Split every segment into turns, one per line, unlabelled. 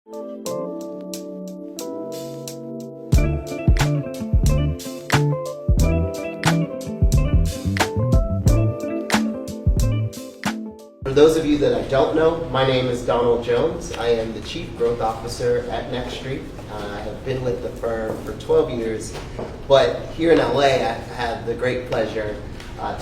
For those of you that I don't know, my name is Donald Jones. I am the Chief Growth Officer at Next Street. I have been with the firm for 12 years, but here in LA, I have the great pleasure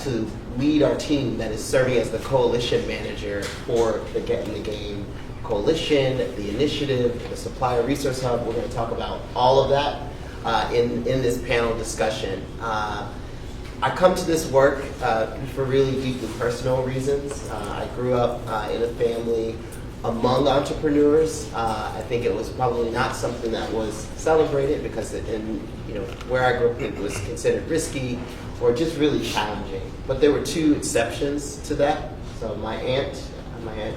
to lead our team that is serving as the coalition manager for the Get in the Game Coalition, the initiative, the Supplier Resource Hub. We're going to talk about all of that in this panel discussion. I come to this work for really deeply personal reasons. I grew up in a family among entrepreneurs. I think it was probably not something that was celebrated because where I grew up it was considered risky or just really challenging. But there were two exceptions to that. So my aunt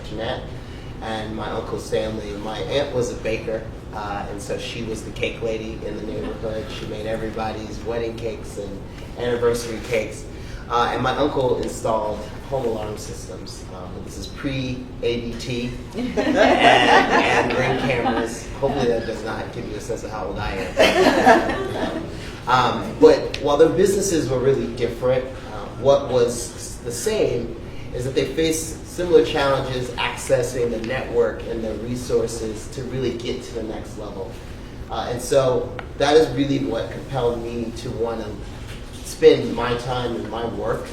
Jeanette, and my Uncle Stanley. My aunt was a baker, and so she was the cake lady in the neighborhood. She made everybody's wedding cakes and anniversary cakes. And my uncle installed home alarm systems. This is pre-ADT and Ring cameras. Hopefully that does not give you a sense of how old I am. But while their businesses were really different, what was the same is that they faced similar challenges accessing the network and the resources to really get to the next level. And so that is really what compelled me to want to spend my time and my work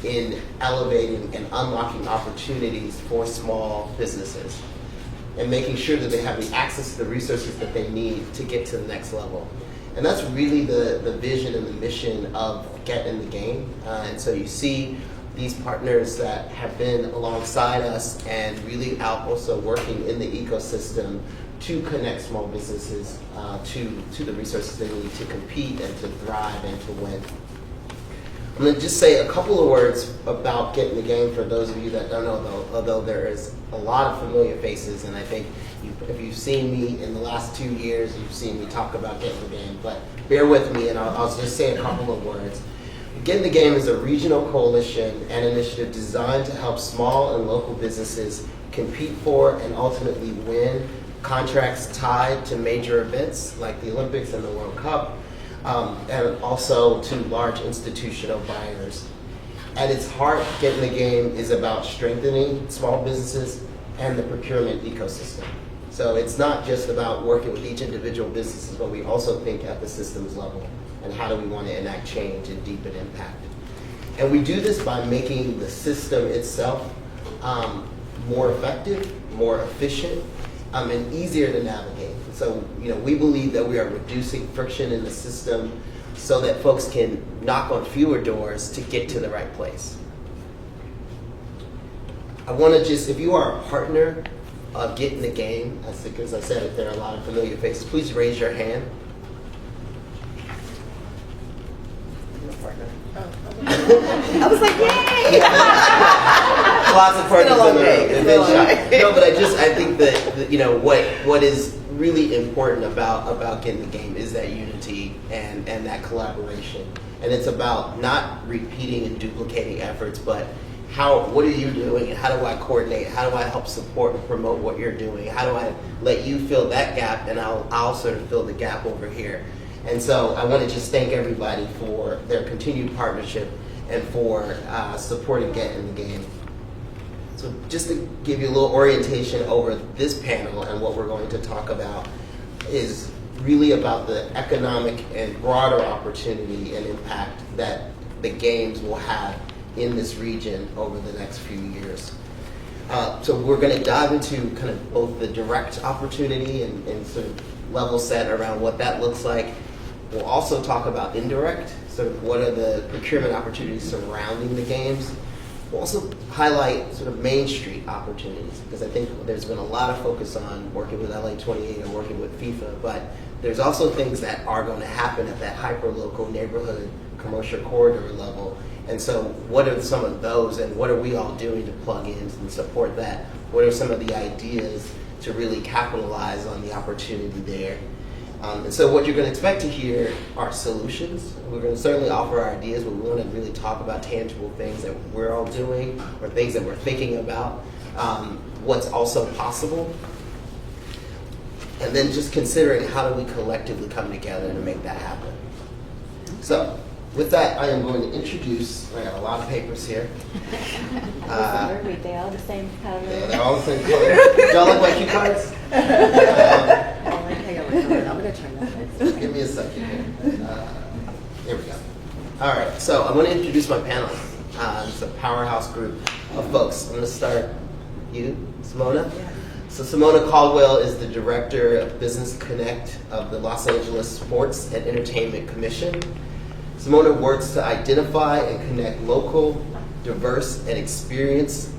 in elevating and unlocking opportunities for small businesses and making sure that they have the access to the resources that they need to get to the next level. And that's really the vision and the mission of Get in the Game. And so you see these partners that have been alongside us and really out also working in the ecosystem to connect small businesses to the resources they need to compete and to thrive and to win. I'm going to just say a couple of words about Get in the Game for those of you that don't know, although there is a lot of familiar faces, and I think if you've seen me in the last 2 years, you've seen me talk about Get in the Game, but bear with me and I'll just say a couple of words. Get in the Game is a regional coalition and initiative designed to help small and local businesses compete for and ultimately win contracts tied to major events like the Olympics and the World Cup, and also to large institutional buyers. At its heart, Get in the Game is about strengthening small businesses and the procurement ecosystem. So it's not just about working with each individual business, but we also think at the systems level and how do we want to enact change and deepen impact. And we do this by making the system itself more effective, more efficient, and easier to navigate. So, we believe that we are reducing friction in the system so that folks can knock on fewer doors to get to the right place. I want to if you are a partner of Get in the Game, as I said, if there are a lot of familiar faces, please raise your hand.
I was like, yay!
Lots of partners in the room. No, but I think that what is really important about Get in the Game is that unity and that collaboration. And it's about not repeating and duplicating efforts, but what are you doing and how do I coordinate? How do I help support and promote what you're doing? How do I let you fill that gap and I'll sort of fill the gap over here? And so I want to just thank everybody for their continued partnership and for supporting Get in the Game. So just to give you a little orientation over this panel and what we're going to talk about is really about the economic and broader opportunity and impact that the games will have in this region over the next few years. So we're going to dive into kind of both the direct opportunity and sort of level set around what that looks like. We'll also talk about indirect, sort of what are the procurement opportunities surrounding the games. We'll also highlight sort of Main Street opportunities, because I think there's been a lot of focus on working with LA 28 and working with FIFA, but there's also things that are going to happen at that hyper-local neighborhood commercial corridor level. And so what are some of those, and what are we all doing to plug in and support that? What are some of the ideas to really capitalize on the opportunity there? And so what you're going to expect to hear are solutions. We're going to certainly offer our ideas, but we want to really talk about tangible things that we're all doing or things that we're thinking about, what's also possible. and then just considering how do we collectively come together to make that happen. So, with that, I am going to introduce, I got a lot of papers here.
They all the same color.
Yeah, they're all the same color. Y'all like my cue cards?
I'm going to turn that.
Give me a second here. Here we go. All right, so I'm going to introduce my panelists. It's a powerhouse group of folks. I'm going to start you, Simona. So Simona Caldwell is the Director of Business Connect of the Los Angeles Sports and Entertainment Commission. Simona works to identify and connect local, diverse, and experienced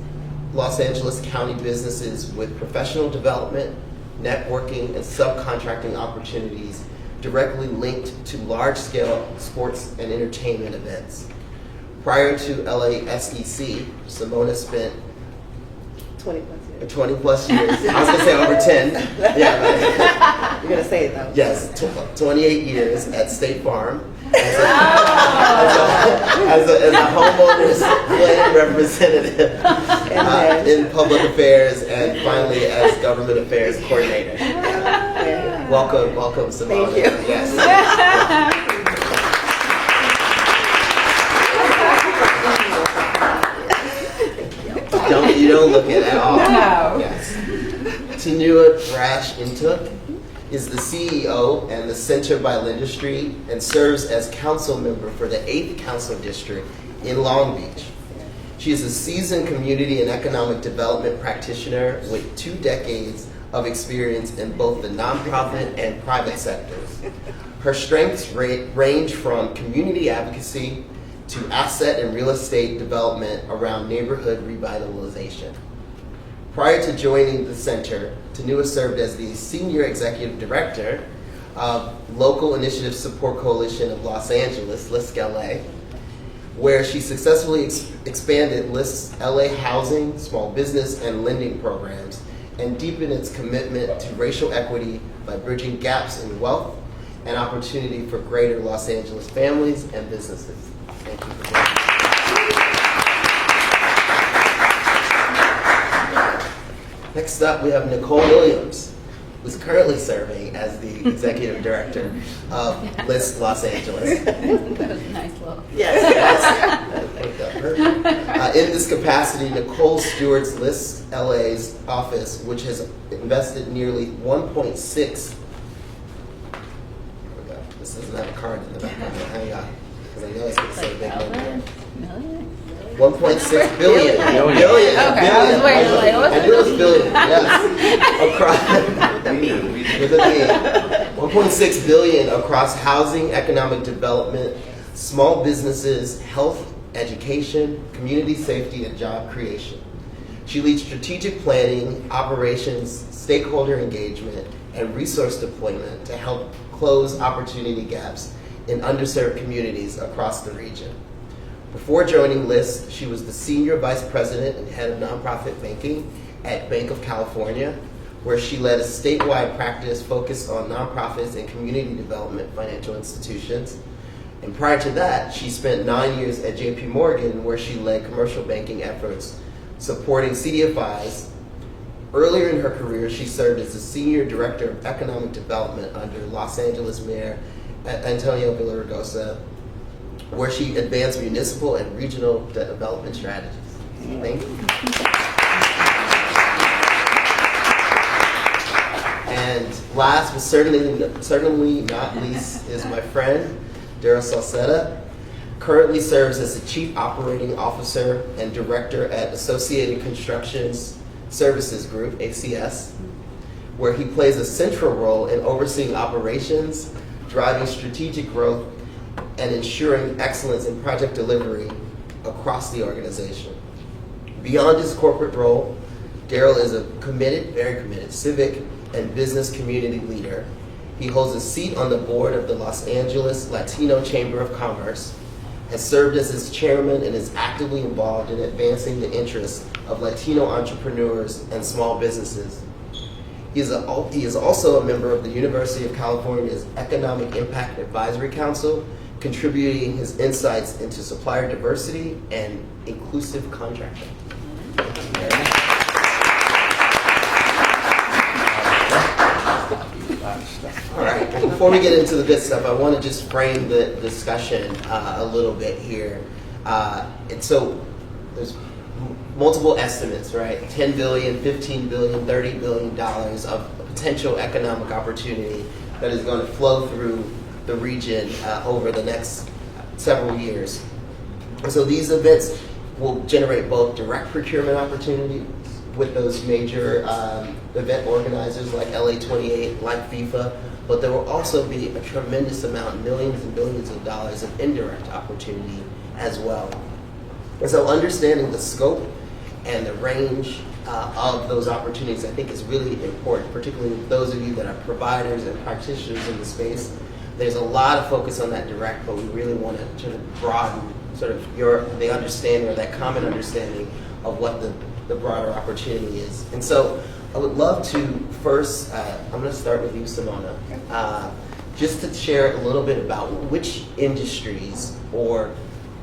Los Angeles County businesses with professional development, networking, and subcontracting opportunities directly linked to large-scale sports and entertainment events. Prior to LASEC, Simona spent
20 plus years.
20 plus years. I was going to say over 10. Yeah, right.
You're going to say it though.
Yes, 28 years at State Farm as a homeowners plan representative in public affairs, and finally as government affairs coordinator. Welcome, Simona.
Thank you.
Yes. You don't look it at all.
No.
Yes. Tanua Rash Intuk is the CEO and the Center by Linda Street, and serves as council member for the 8th Council District in Long Beach. She is a seasoned community and economic development practitioner with 2 decades of experience in both the nonprofit and private sectors. Her strengths range from community advocacy to asset and real estate development around neighborhood revitalization. Prior to joining the center, Tanua served as the Senior Executive Director of Local Initiative Support Coalition of Los Angeles, LIST LA, where she successfully expanded LIST LA housing, small business, and lending programs, and deepened its commitment to racial equity by bridging gaps in wealth and opportunity for greater Los Angeles families and businesses. Thank you for joining me. Next up, we have Nicole Williams, who's currently serving as the Executive Director of LIST Los Angeles.
That was a nice look.
Yes.
In this capacity, Nicole stewards LIST LA's office, which has invested nearly 1.6. This doesn't have a card in the background. Hang on, because I know it's going to say a big number.
Million?
1.6 billion. Billion.
Okay, I was waiting, like, what's
I knew it was billion. Yes. With a B. 1.6 billion across housing, economic development, small businesses, health, education, community safety, and job creation. She leads strategic planning, operations, stakeholder engagement, and resource deployment to help close opportunity gaps in underserved communities across the region. Before joining LIST, she was the Senior Vice President and Head of Nonprofit Banking at Bank of California, where she led a statewide practice focused on nonprofits and community development financial institutions. And prior to that, she spent 9 years at JP Morgan, where she led commercial banking efforts supporting CDFIs. Earlier in her career, she served as the Senior Director of Economic Development under Los Angeles Mayor Antonio Villaraigosa, where she advanced municipal and regional development strategies. Thank you. And last but certainly not least is my friend, Darrel Sauceda. Currently serves as the Chief Operating Officer and Director at Associated Constructions Services Group, ACS, where he plays a central role in overseeing operations, driving strategic growth, and ensuring excellence in project delivery across the organization. Beyond his corporate role, Darrel is a very committed civic and business community leader. He holds a seat on the board of the Los Angeles Latino Chamber of Commerce, has served as its chairman, and is actively involved in advancing the interests of Latino entrepreneurs and small businesses. He is also a member of the University of California's Economic Impact Advisory Council, contributing his insights into supplier diversity and inclusive contracting. Before we get into the good stuff, I want to just frame the discussion a little bit here. And so there's multiple estimates, right? 10 billion, 15 billion, 30 billion dollars of potential economic opportunity that is going to flow through the region over the next several years. And so these events will generate both direct procurement opportunities with those major event organizers like LA28, like FIFA, but there will also be a tremendous amount, millions and billions of dollars of indirect opportunity as well. And so understanding the scope and the range of those opportunities, I think, is really important, particularly those of you that are providers and practitioners in the space. There's a lot of focus on that direct, but we really want to sort of broaden sort of the understanding, or that common understanding of what the broader opportunity is. And so I would love to first, I'm going to start with you, Simona, just to share a little bit about which industries or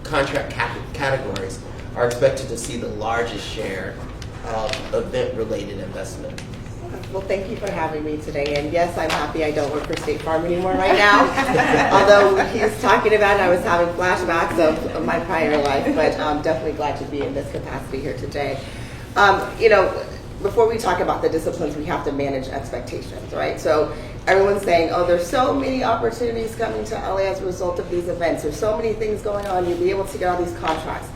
contract categories are expected to see the largest share of event-related investment.
Well, thank you for having me today. And yes, I'm happy I don't work for State Farm anymore right now. Although he was talking about it, I was having flashbacks of my prior life, but I'm definitely glad to be in this capacity here today. Before we talk about the disciplines, we have to manage expectations, right? So everyone's saying, oh, there's so many opportunities coming to LA as a result of these events. There's so many things going on. You'll be able to get all these contracts.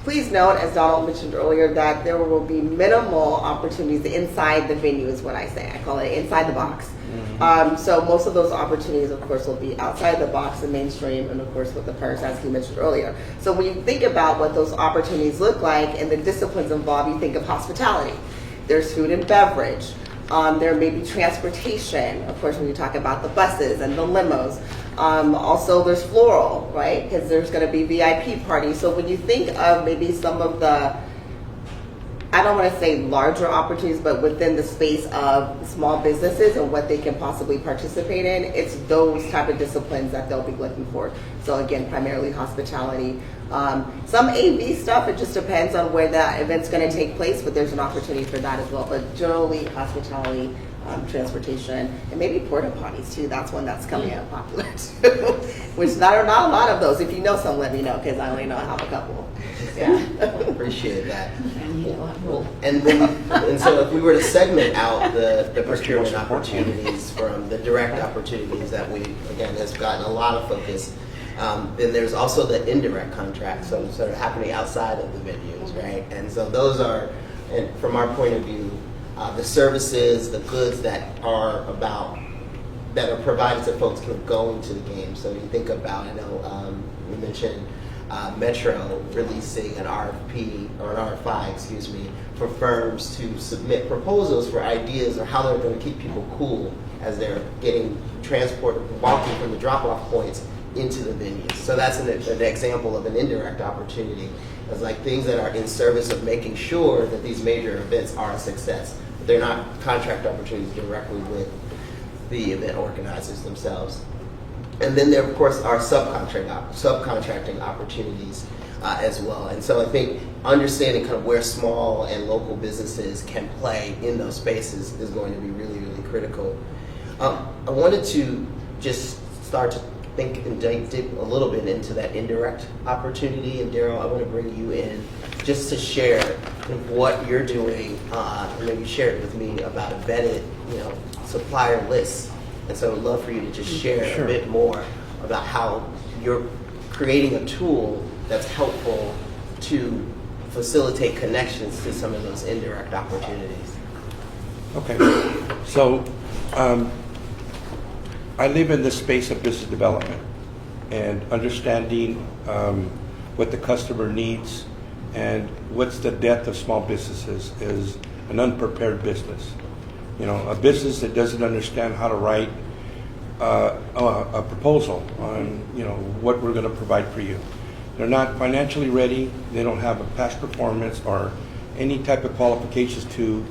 Please note, as Donald mentioned earlier, that there will be minimal opportunities inside the venue, is what I say. I call it inside the box. Mm-hmm. So most of those opportunities, of course, will be outside the box, the mainstream, and of course with the partners, as you mentioned earlier. So when you think about what those opportunities look like and the disciplines involved, you think of hospitality. There's food and beverage. There may be transportation, of course, when you talk about the buses and the limos. Also, there's floral, right? Because there's going to be VIP parties. So when you think of maybe some of the, I don't want to say larger opportunities, but within the space of small businesses and what they can possibly participate in, it's those type of disciplines that they'll be looking for. So again, primarily hospitality. Some AV stuff, it just depends on where that event's going to take place, but there's an opportunity for that as well. But generally, hospitality, transportation, and maybe porta potties too. That's one that's coming out popular too. Which not a lot of those. If you know some, let me know, because I only know I have a couple. Yeah,
appreciate that. And so if we were to segment out the procurement opportunities from the direct opportunities that we, again, has gotten a lot of focus, then there's also the indirect contracts, so sort of happening outside of the venues, right? And so those are, and from our point of view, the services, the goods that are provided to folks kind of going to the game. So you think about, we mentioned Metro releasing an RFP, or an RFI, excuse me, for firms to submit proposals for ideas or how they're going to keep people cool as they're getting walking from the drop-off points into the venues. So that's an example of an indirect opportunity. It's like things that are in service of making sure that these major events are a success. They're not contract opportunities directly with the event organizers themselves. And then there, of course, are subcontracting opportunities as well. And so I think understanding kind of where small and local businesses can play in those spaces is going to be really, really critical. I wanted to just start to think and dig a little bit into that indirect opportunity. And Darrel, I want to bring you in just to share what you're doing. And maybe share it with me about a vetted, supplier lists. And so I'd love for you to just share a bit more about how you're creating a tool that's helpful to facilitate connections to some of those indirect opportunities.
Okay, so I live in the space of business development and understanding what the customer needs and what's the death of small businesses is an unprepared business. A business that doesn't understand how to write a proposal on, what we're going to provide for you. They're not financially ready. They don't have a past performance or any type of qualifications to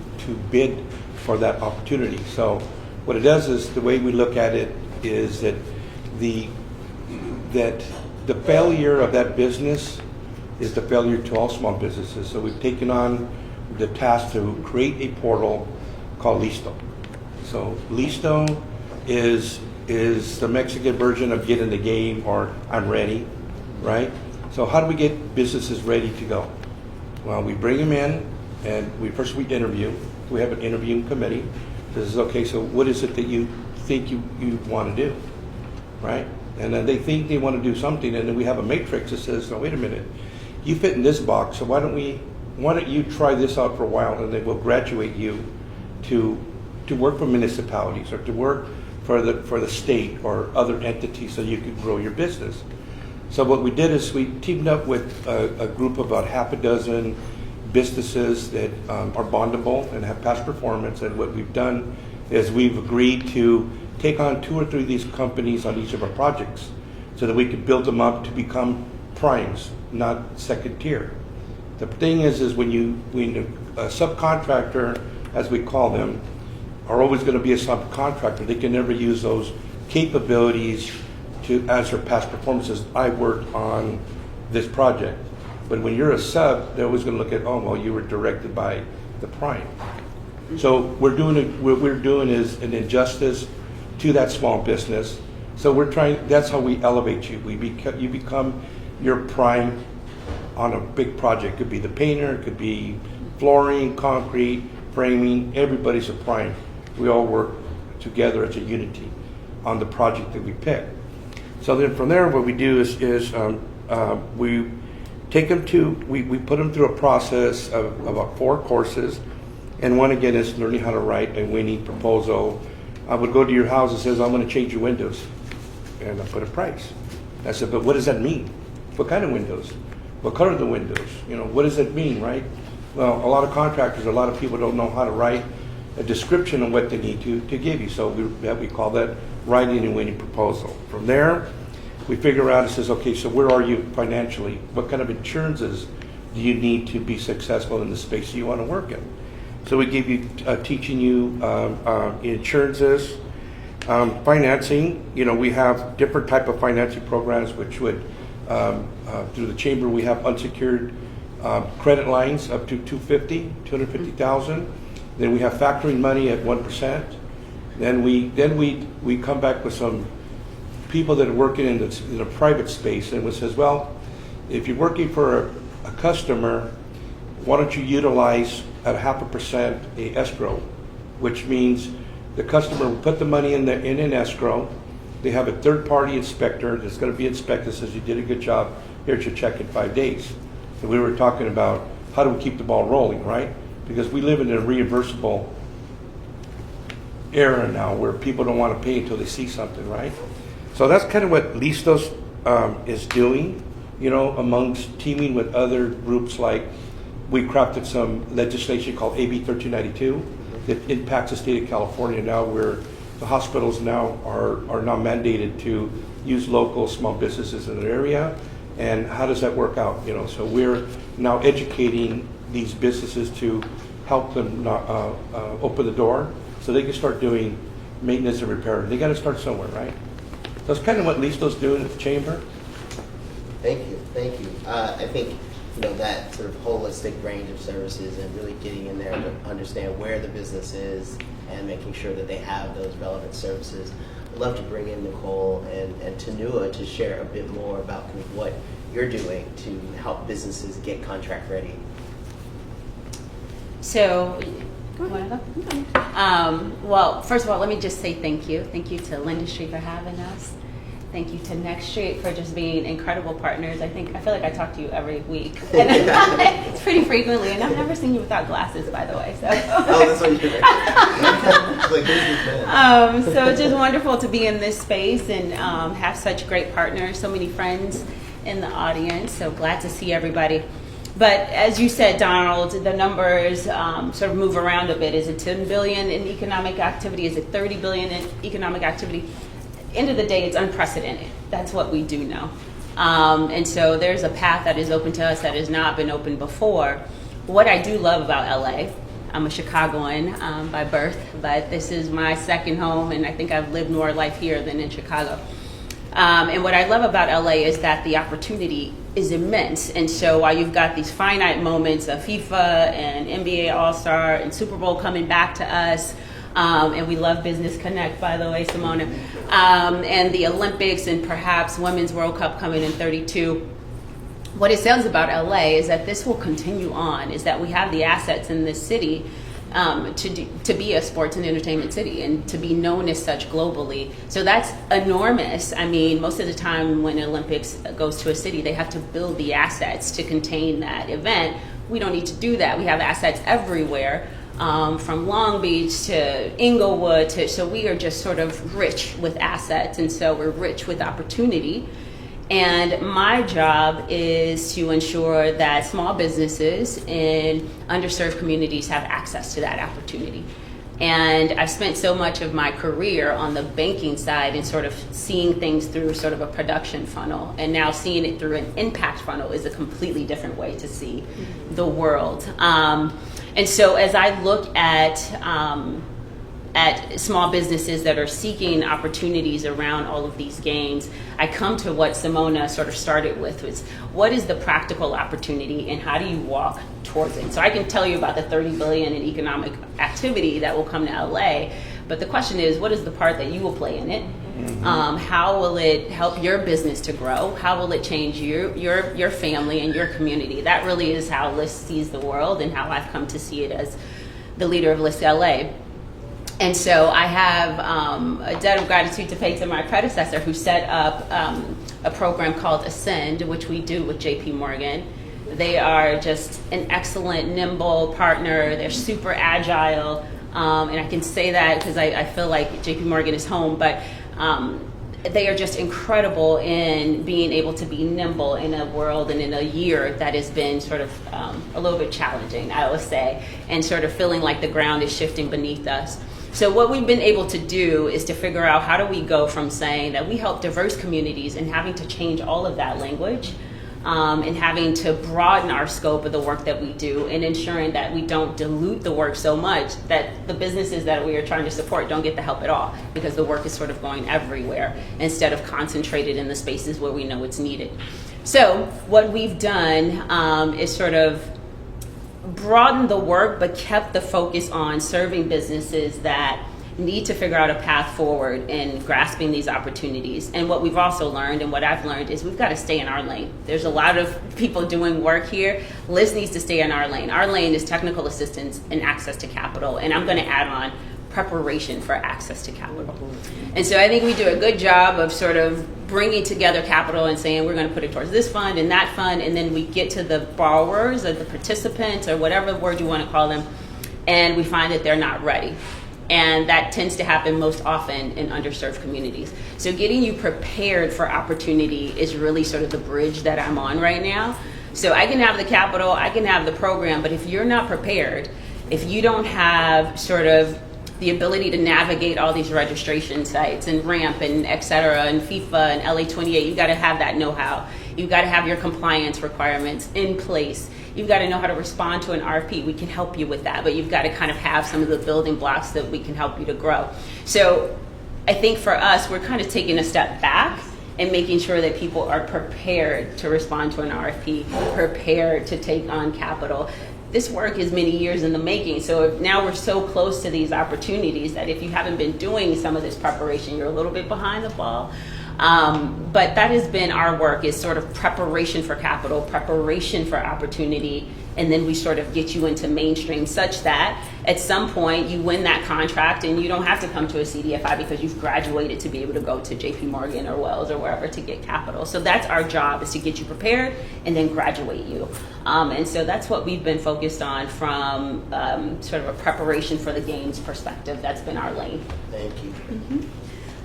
bid for that opportunity. So what it does is, the way we look at it is that the failure of that business is the failure to all small businesses. So we've taken on the task to create a portal called LISTO. So LISTO is is the Mexican version of get in the game or I'm ready, right? So how do we get businesses ready to go? Well, we bring them in and we interview. We have an interviewing committee. This is okay, so what is it that you think you want to do, right? And then they think they want to do something, and then we have a matrix that says, no, wait a minute, you fit in this box, so why don't you try this out for a while, and then we'll graduate you to work for municipalities or to work for the state or other entities so you can grow your business. So what we did is we teamed up with a group of about half a dozen businesses that are bondable and have past performance, and what we've done is we've agreed to take on 2 or 3 of these companies on each of our projects so that we could build them up to become primes, not second tier. The thing is when a subcontractor, as we call them, are always going to be a subcontractor. They can never use those capabilities as their past performances. I worked on this project. But when you're a sub, they're always going to look at, oh, well, you were directed by the prime. So what we're doing is an injustice to that small business. So that's how we elevate you. You become your prime on a big project. It could be the painter, it could be flooring, concrete, framing. Everybody's a prime. We all work together as a unity on the project that we pick. So then from there, what we do is we take them we put them through a process of about 4 courses. And one, again, is learning how to write a winning proposal. I would go to your house and says, I'm going to change your windows. And I put a price. I said, but what does that mean? What kind of windows? What color are the windows? What does that mean, right? Well, a lot of contractors, a lot of people don't know how to write a description of what they need to give you. So we call that writing a winning proposal. From there, we figure out, it says, okay, so where are you financially? What kind of insurances do you need to be successful in the space you want to work in? So we give you, teaching you insurances, financing. We have different type of financing programs, which would, through the chamber, we have unsecured credit lines up to $250,000. Then we have factoring money at 1%. Then we come back with some people that are working in the private space, and it says, well, if you're working for a customer, why don't you utilize at 0.5% a escrow, which means the customer will put the money in an escrow. They have a third-party inspector that's going to be inspected, says you did a good job, here's your check in 5 days. And we were talking about how do we keep the ball rolling, right? Because we live in a reimbursable era now where people don't want to pay until they see something, right? So that's kind of what LISTO is doing, amongst teaming with other groups. Like we crafted some legislation called AB 1392 that impacts the state of California now, where the hospitals now are now mandated to use local small businesses in their area. And how does that work out? So we're now educating these businesses to help them open the door so they can start doing maintenance and repair. They got to start somewhere, right? That's kind of what LISTO's doing at the chamber.
Thank you. I think that sort of holistic range of services and really getting in there to understand where the business is and making sure that they have those relevant services. I'd love to bring in Nicole and Tanua to share a bit more about kind of what you're doing to help businesses get contract ready.
So, well, first of all, let me just say thank you. Thank you to Linda Street for having us. Thank you to Next Street for just being incredible partners. I feel like I talk to you every week. It's pretty frequently, and I've never seen you without glasses, by the way. So.
Oh, that's what you're like, who's your fan?
So it's just wonderful to be in this space and have such great partners, so many friends in the audience. So glad to see everybody. But as you said, Donald, the numbers sort of move around a bit. Is it 10 billion in economic activity? Is it 30 billion in economic activity? End of the day, it's unprecedented. That's what we do know. And so there's a path that is open to us that has not been open before. What I do love about LA, I'm a Chicagoan by birth, but this is my second home, and I think I've lived more life here than in Chicago. And what I love about LA is that the opportunity is immense. And so while you've got these finite moments of FIFA and NBA All-Star and Super Bowl coming back to us, And we love Business Connect, by the way, Simona. And the Olympics and perhaps Women's World Cup coming in 32. What it says about LA is that this will continue on, is that we have the assets in this city to be a sports and entertainment city and to be known as such globally. So that's enormous. I mean, most of the time when Olympics goes to a city, they have to build the assets to contain that event. We don't need to do that. We have assets everywhere, from Long Beach to Inglewood so we are just sort of rich with assets, and so we're rich with opportunity. And my job is to ensure that small businesses in underserved communities have access to that opportunity. And I've spent so much of my career on the banking side and sort of seeing things through sort of a production funnel. And now seeing it through an impact funnel is a completely different way to see the world. And so as I look at small businesses that are seeking opportunities around all of these games, I come to what Simona sort of started with, was what is the practical opportunity and how do you walk towards it? So I can tell you about the $30 billion in economic activity that will come to LA, but the question is, what is the part that you will play in it? How will it help your business to grow? How will it change your family and your community? That really is how LIST sees the world and how I've come to see it as the leader of LIST LA. And so I have a debt of gratitude to pay to my predecessor who set up a program called Ascend, which we do with JP Morgan. They are just an excellent, nimble partner. They're super agile. And I can say that because I feel like JP Morgan is home, but they are just incredible in being able to be nimble in a world and in a year that has been sort of a little bit challenging, I would say, and sort of feeling like the ground is shifting beneath us. So what we've been able to do is to figure out how do we go from saying that we help diverse communities and having to change all of that language and having to broaden our scope of the work that we do and ensuring that we don't dilute the work so much that the businesses that we are trying to support don't get the help at all because the work is sort of going everywhere instead of concentrated in the spaces where we know it's needed. So what we've done is sort of broadened the work but kept the focus on serving businesses that need to figure out a path forward in grasping these opportunities. And what we've also learned, and what I've learned, is we've got to stay in our lane. There's a lot of people doing work here. LIST needs to stay in our lane. Our lane is technical assistance and access to capital. And I'm going to add on preparation for access to capital. And so I think we do a good job of sort of bringing together capital and saying we're going to put it towards this fund and that fund, and then we get to the borrowers or the participants or whatever word you want to call them, and we find that they're not ready. And that tends to happen most often in underserved communities. So getting you prepared for opportunity is really sort of the bridge that I'm on right now. So I can have the capital, I can have the program, but if you're not prepared, if you don't have sort of the ability to navigate all these registration sites and RAMP and et cetera and FIFA and LA28, you've got to have that know-how. You've got to have your compliance requirements in place. You've got to know how to respond to an RFP. We can help you with that, but you've got to kind of have some of the building blocks that we can help you to grow. So I think for us, we're kind of taking a step back and making sure that people are prepared to respond to an RFP, prepared to take on capital. This work is many years in the making, so now we're so close to these opportunities that if you haven't been doing some of this preparation, you're a little bit behind the ball. But that has been our work, is sort of preparation for capital, preparation for opportunity, and then we sort of get you into mainstream such that at some point you win that contract and you don't have to come to a CDFI because you've graduated to be able to go to JP Morgan or Wells or wherever to get capital. So that's our job, is to get you prepared and then graduate you. And so that's what we've been focused on from sort of a preparation for the games perspective. That's been our lane.
Thank you.
Mm-hmm.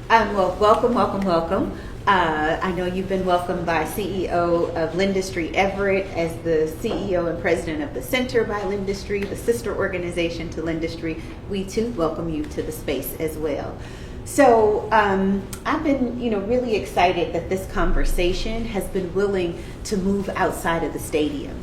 Well, welcome. I know you've been welcomed by CEO of Lindustry Everett as the CEO and president of the Center by Lindustry, the sister organization to Lindustry. We too welcome you to the space as well. So I've been, really excited that this conversation has been willing to move outside of the stadium,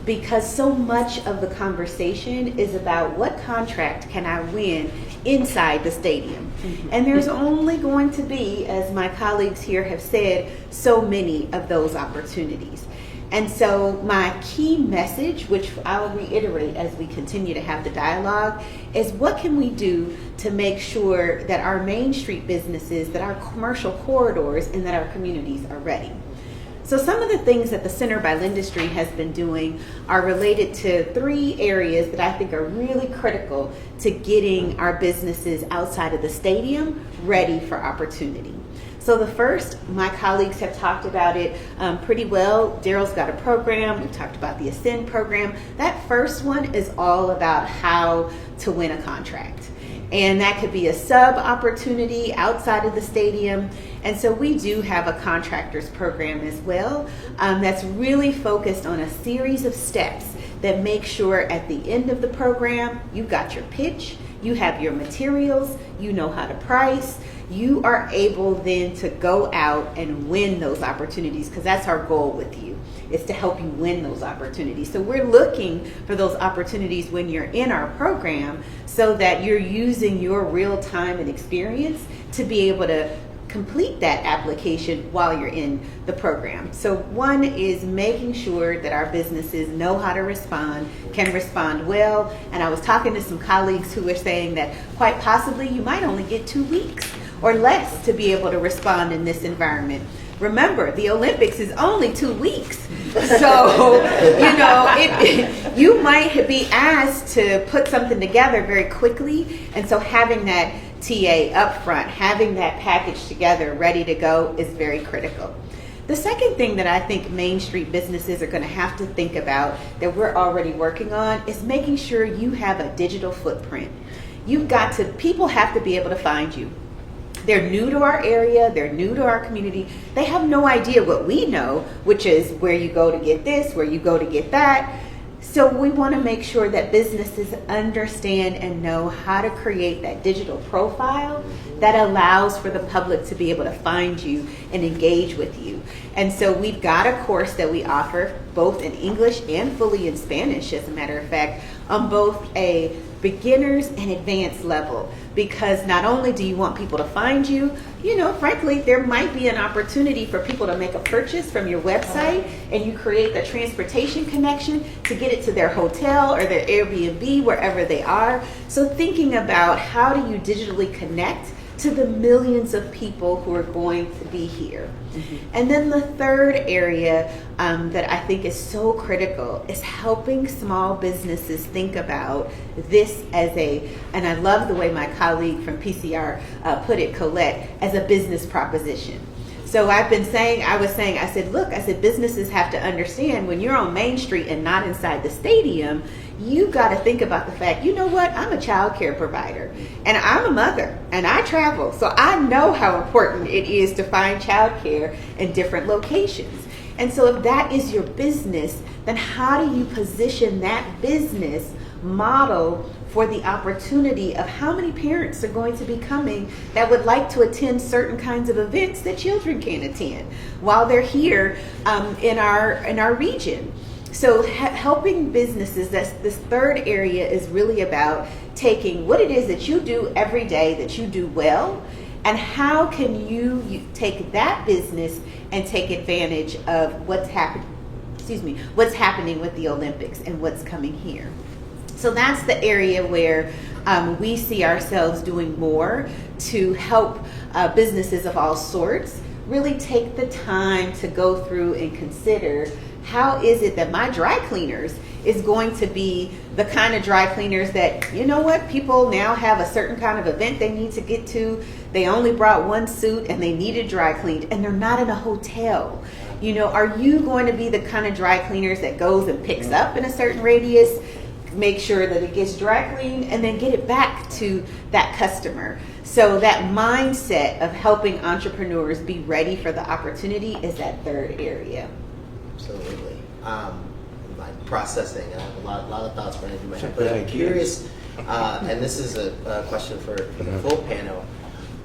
because so much of the conversation is about what contract can I win inside the stadium. Mm-hmm. And there's only going to be, as my colleagues here have said, so many of those opportunities.
And so my key message, which I'll reiterate as we continue to have the dialogue, is what can we do to make sure that our Main Street businesses, that our commercial corridors, and that our communities are ready. So some of the things that the Center by Lindustry has been doing are related to 3 areas that I think are really critical to getting our businesses outside of the stadium ready for opportunity. So the first, my colleagues have talked about it pretty well. Darrel's got a program. We've talked about the Ascend program. That first one is all about how to win a contract. And that could be a sub opportunity outside of the stadium. And so we do have a contractors program as well that's really focused on a series of steps that make sure at the end of the program, you've got your pitch, you have your materials, you know how to price, you are able then to go out and win those opportunities, because that's our goal with you, is to help you win those opportunities. So we're looking for those opportunities when you're in our program so that you're using your real time and experience to be able to complete that application while you're in the program. So one is making sure that our businesses know how to respond, can respond well. And I was talking to some colleagues who were saying that quite possibly you might only get 2 weeks or less to be able to respond in this environment. Remember, the Olympics is only 2 weeks. So, you might be asked to put something together very quickly. And so having that TA up front, having that package together ready to go is very critical. The second thing that I think Main Street businesses are going to have to think about that we're already working on is making sure you have a digital footprint. People have to be able to find you. They're new to our area, they're new to our community. They have no idea what we know, which is where you go to get this, where you go to get that. So we want to make sure that businesses understand and know how to create that digital profile that allows for the public to be able to find you and engage with you. And so we've got a course that we offer both in English and fully in Spanish, as a matter of fact, on both a beginners and advanced level, because not only do you want people to find you, frankly, there might be an opportunity for people to make a purchase from your website and you create the transportation connection to get it to their hotel or their Airbnb, wherever they are. So thinking about how do you digitally connect to the millions of people who are going to be here. Mm-hmm. And then the third area that I think is so critical is helping small businesses think about this as and I love the way my colleague from PCR put it, Colette, as a business proposition. So I said, businesses have to understand when you're on Main Street and not inside the stadium, you got to think about the fact, I'm a child care provider and I'm a mother and I travel. So I know how important it is to find child care in different locations. And so if that is your business, then how do you position that business model for the opportunity of how many parents are going to be coming that would like to attend certain kinds of events that children can attend while they're here in our region. So helping businesses, this third area is really about taking what it is that you do every day that you do well, and how can you take that business and take advantage of what's happening with the Olympics and what's coming here. So that's the area where we see ourselves doing more to help businesses of all sorts really take the time to go through and consider, how is it that my dry cleaners is going to be the kind of dry cleaners that, people now have a certain kind of event they need to get to. They only brought one suit and they needed dry cleaned and they're not in a hotel. Are you going to be the kind of dry cleaners that goes and picks up in a certain radius, make sure that it gets dry cleaned, and then get it back to that customer? So that mindset of helping entrepreneurs be ready for the opportunity is that third area.
Absolutely. Like processing, and I have a lot of thoughts running through my head. But I'm
Thank you.
curious, and this is a question for the full panel.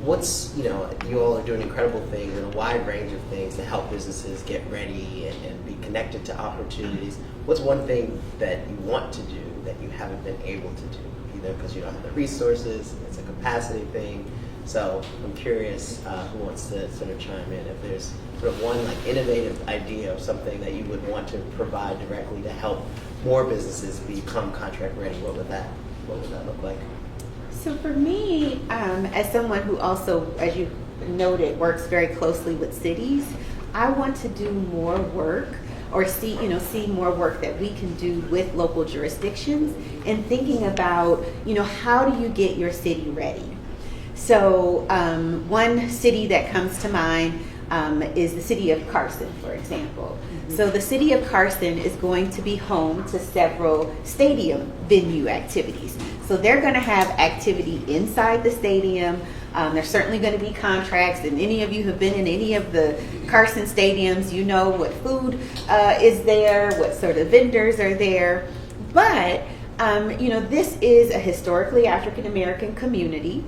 You all are doing incredible things and a wide range of things to help businesses get ready and be connected to opportunities. What's one thing that you want to do that you haven't been able to do, either because you don't have the resources, it's a capacity thing, So I'm curious who wants to sort of chime in. If there's sort of one like innovative idea of something that you would want to provide directly to help more businesses become contract ready, what would that look like?
So for me, as someone who also, as you noted, works very closely with cities, I want to do more work or see more work that we can do with local jurisdictions and thinking about, how do you get your city ready? So one city that comes to mind is the city of Carson, for example. So the city of Carson is going to be home to several stadium venue activities. So they're going to have activity inside the stadium. There's certainly going to be contracts, and any of you who have been in any of the Carson stadiums, you know what food is there, what sort of vendors are there. But this is a historically African American community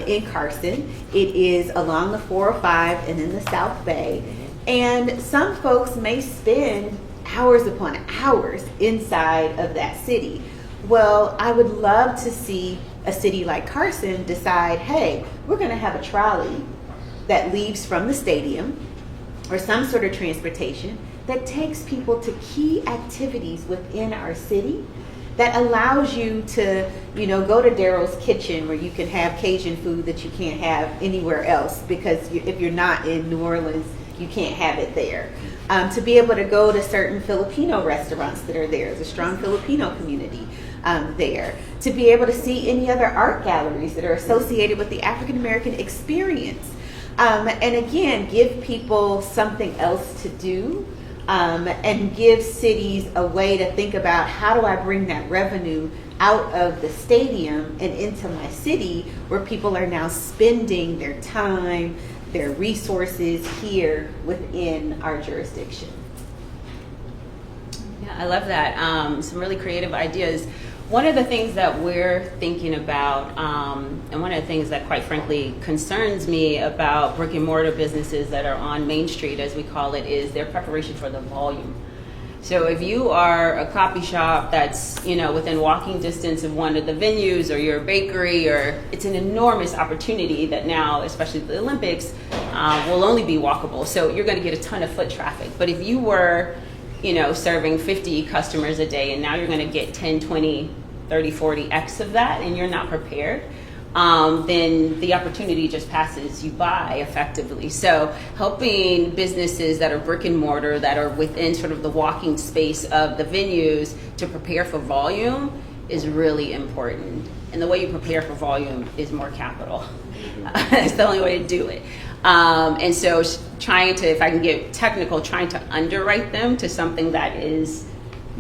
in Carson. It is along the 405 and in the South Bay. And some folks may spend hours upon hours inside of that city. Well, I would love to see a city like Carson decide, hey, we're going to have a trolley that leaves from the stadium or some sort of transportation that takes people to key activities within our city that allows you to, go to Darrel's Kitchen where you can have Cajun food that you can't have anywhere else because if you're not in New Orleans, you can't have it there. To be able to go to certain Filipino restaurants that are there. There's a strong Filipino community there. To be able to see any other art galleries that are associated with the African American experience. And again, give people something else to do. And give cities a way to think about how do I bring that revenue out of the stadium and into my city where people are now spending their time, their resources here within our jurisdiction.
Yeah, I love that. Some really creative ideas. One of the things that we're thinking about, and one of the things that quite frankly concerns me about brick and mortar businesses that are on Main Street, as we call it, is their preparation for the volume. So if you are a coffee shop that's, within walking distance of one of the venues, or you're a bakery, or it's an enormous opportunity that now, especially the Olympics, will only be walkable. So you're going to get a ton of foot traffic. But if you were, serving 50 customers a day, and now you're going to get 10, 20, 30, 40x of that, and you're not prepared, then the opportunity just passes you by effectively. So helping businesses that are brick and mortar, that are within sort of the walking space of the venues to prepare for volume is really important. And the way you prepare for volume is more capital. It's the only way to do it. And so trying to, if I can get technical, trying to underwrite them to something that is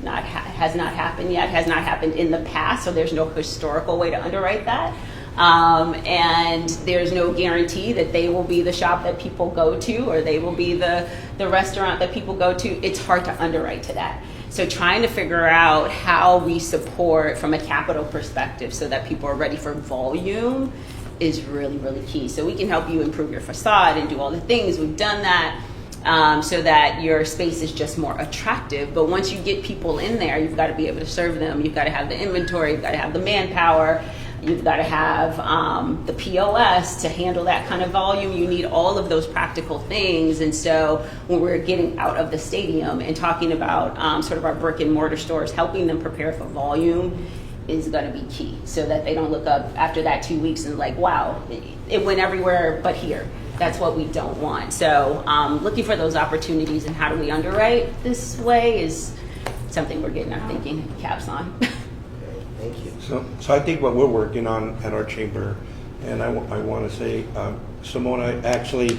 has not happened yet, has not happened in the past, so there's no historical way to underwrite that. And there's no guarantee that they will be the shop that people go to, or they will be the restaurant that people go to. It's hard to underwrite to that. So trying to figure out how we support from a capital perspective so that people are ready for volume is really, really key. So we can help you improve your facade and do all the things. We've done that. So that your space is just more attractive. But once you get people in there, you've got to be able to serve them. You've got to have the inventory. You've got to have the manpower. You've got to have the POS to handle that kind of volume. You need all of those practical things. And so when we're getting out of the stadium and talking about sort of our brick and mortar stores, helping them prepare for volume is going to be key, so that they don't look up after that 2 weeks and like, wow, it went everywhere but here. That's what we don't want. So looking for those opportunities and how do we underwrite this way is something we're getting our thinking caps on.
Thank you.
So I think what we're working on at our chamber, and I want to say, Simona, actually,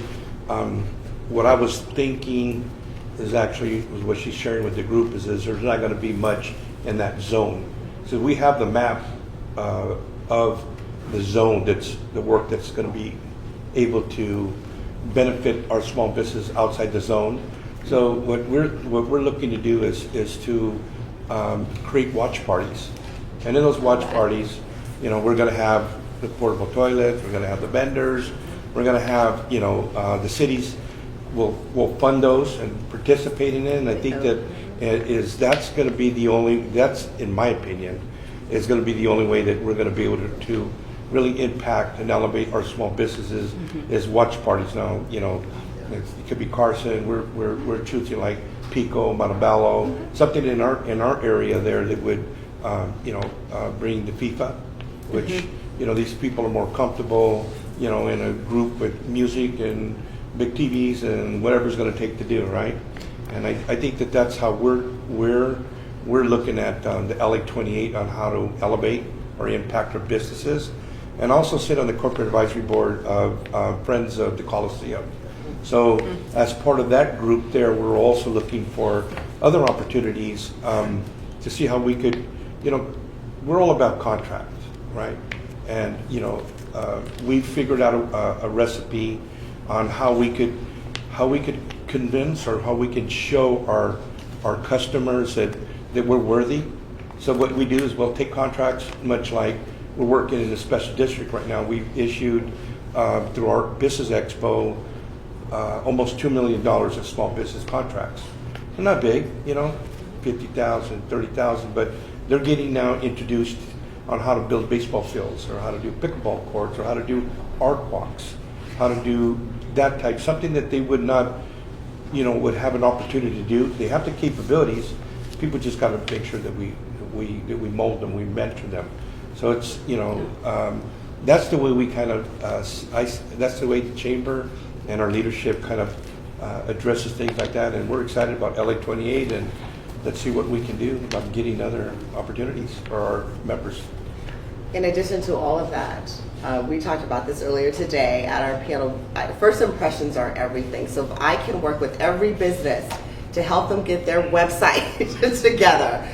what I was thinking is actually what she's sharing with the group is there's not going to be much in that zone. So we have the map of the zone that's the work that's going to be able to benefit our small business outside the zone. So what we're looking to do is to create watch parties, and in those watch parties, we're going to have the portable toilets, we're going to have the vendors, we're going to have the cities will fund those and participate in it. And I think that's going to be the only, that's in my opinion, is going to be the only way that we're going to be able to really impact and elevate our small businesses is watch parties now. You know, it could be Carson. We're choosing like Pico, Montebello, something in our area there that would bring the FIFA, which these people are more comfortable in a group with music and big TVs and whatever's going to take to do, right? And I think that's how we're looking at the LA 28 on how to elevate or impact our businesses, and also sit on the corporate advisory board of Friends of the Coliseum. So as part of that group there, we're also looking for other opportunities to see how we could, we're all about contracts, right? And, we figured out a recipe on how we could convince or how we can show our customers that we're worthy. So what we do is we'll take contracts, much like we're working in a special district right now. We've issued through our Business Expo almost $2 million of small business contracts. They're not big, 50,000, 30,000, but they're getting now introduced on how to build baseball fields, or how to do pickleball courts, or how to do art walks, how to do that type, something that they would not, would have an opportunity to do. They have the capabilities. People just got to make sure that we mold them, we mentor them. So it's, that's the way we kind of, that's the way the chamber and our leadership kind of addresses things like that. And we're excited about LA 28, and let's see what we can do about getting other opportunities for our members.
In addition to all of that, we talked about this earlier today at our panel. First impressions are everything. So if I can work with every business to help them get their website together,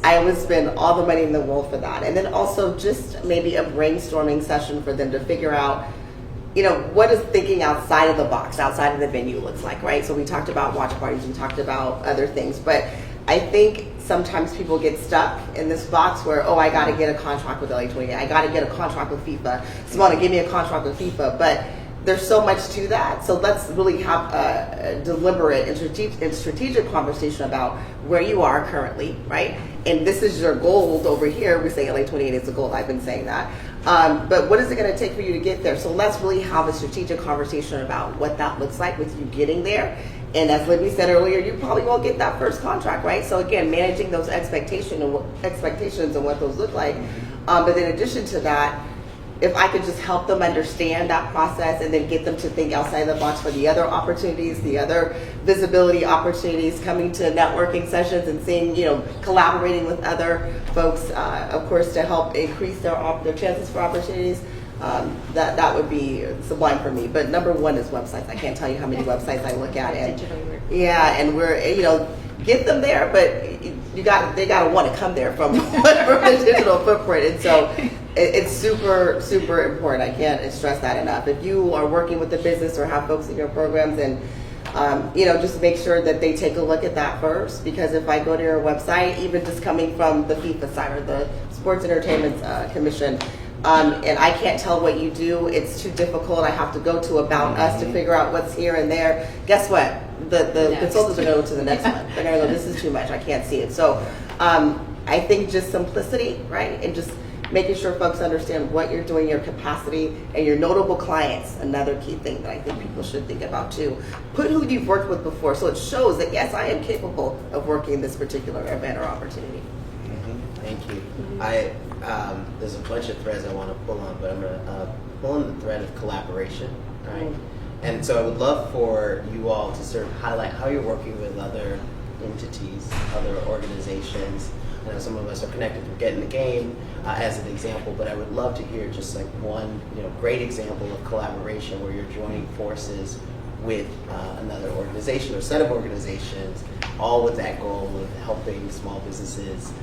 I would spend all the money in the world for that. And then also just maybe a brainstorming session for them to figure out, what is thinking outside of the box, outside of the venue looks like, right? So we talked about watch parties, we talked about other things, but I think sometimes people get stuck in this box where, I got to get a contract with LA 28, I got to get a contract with FIFA, Simona, give me a contract with FIFA, but there's so much to that. So let's really have a deliberate and strategic conversation about where you are currently, right? And this is your goal over here. We say LA 28 is the goal. I've been saying that. But what is it going to take for you to get there? So let's really have a strategic conversation about what that looks like with you getting there. And as Libby said earlier, you probably won't get that first contract, right? So again, managing those expectations and what those look like. But in addition to that, if I could just help them understand that process and then get them to think outside the box for the other opportunities, the other visibility opportunities, coming to networking sessions and seeing, collaborating with other folks, of course, to help increase their chances for opportunities, that would be sublime for me. But number one is websites. I can't tell you how many websites I look at. And yeah, and we're, get them there, but they got to want to come there from the digital footprint. And so it's super, super important. I can't stress that enough. If you are working with a business or have folks in your programs, and just make sure that they take a look at that first, because if I go to your website, even just coming from the FIFA side or the Sports Entertainment Commission, and I can't tell what you do, it's too difficult. I have to go to About Us to figure out what's here and there. Guess what? The consultants are going to go to the next one. They're going to go, this is too much, I can't see it. So I think just simplicity, right? And just making sure folks understand what you're doing, your capacity, and your notable clients, another key thing that I think people should think about too. Put who you've worked with before, so it shows that, yes, I am capable of working this particular event or opportunity.
Thank you. There's a bunch of threads I want to pull on, but I'm going to pull on the thread of collaboration, right? And so I would love for you all to sort of highlight how you're working with other entities, other organizations. I know some of us are connected through Get in the Game as an example, but I would love to hear just like one great example of collaboration where you're joining forces with another organization or set of organizations, all with that goal of helping small businesses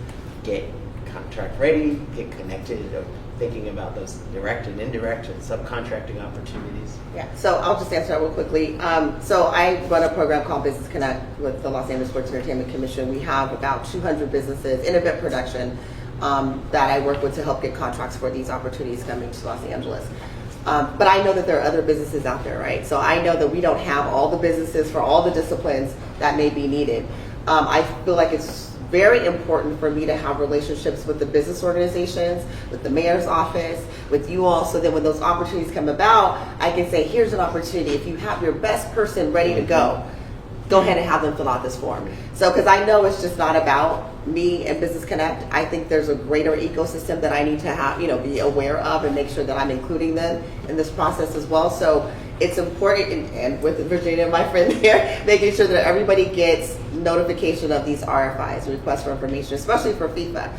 get contract ready, get connected, or thinking about those direct and indirect and subcontracting opportunities.
Yeah, so I'll just answer that real quickly. So I run a program called Business Connect with the Los Angeles Sports Entertainment Commission. We have about 200 businesses in event production that I work with to help get contracts for these opportunities coming to Los Angeles. But I know that there are other businesses out there, right? So I know that we don't have all the businesses for all the disciplines that may be needed. I feel like it's very important for me to have relationships with the business organizations, with the mayor's office, with you all, so that when those opportunities come about, I can say, here's an opportunity. If you have your best person ready to go ahead and have them fill out this form. So, because I know it's just not about me and Business Connect. I think there's a greater ecosystem that I need to have, be aware of and make sure that I'm including them in this process as well. So it's important, and with Virginia, my friend there, making sure that everybody gets notification of these RFIs, requests for information, especially for FIFA.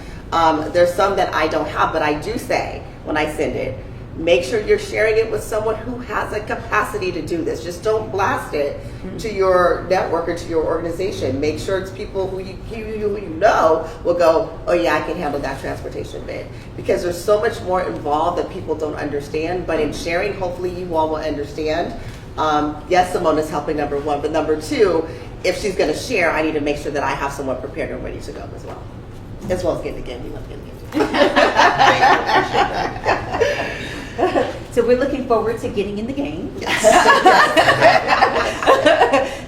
There's some that I don't have, but I do say when I send it, make sure you're sharing it with someone who has a capacity to do this. Just don't blast it to your network or to your organization. Make sure it's people who you know will go, oh yeah, I can handle that transportation bid. Because there's so much more involved that people don't understand, but in sharing, hopefully you all will understand. Yes, Simona's helping, number one, but number two, if she's gonna share, I need to make sure that I have someone prepared and ready to go as well. As well as getting the game, we love getting the game.
So we're looking forward to getting in the game.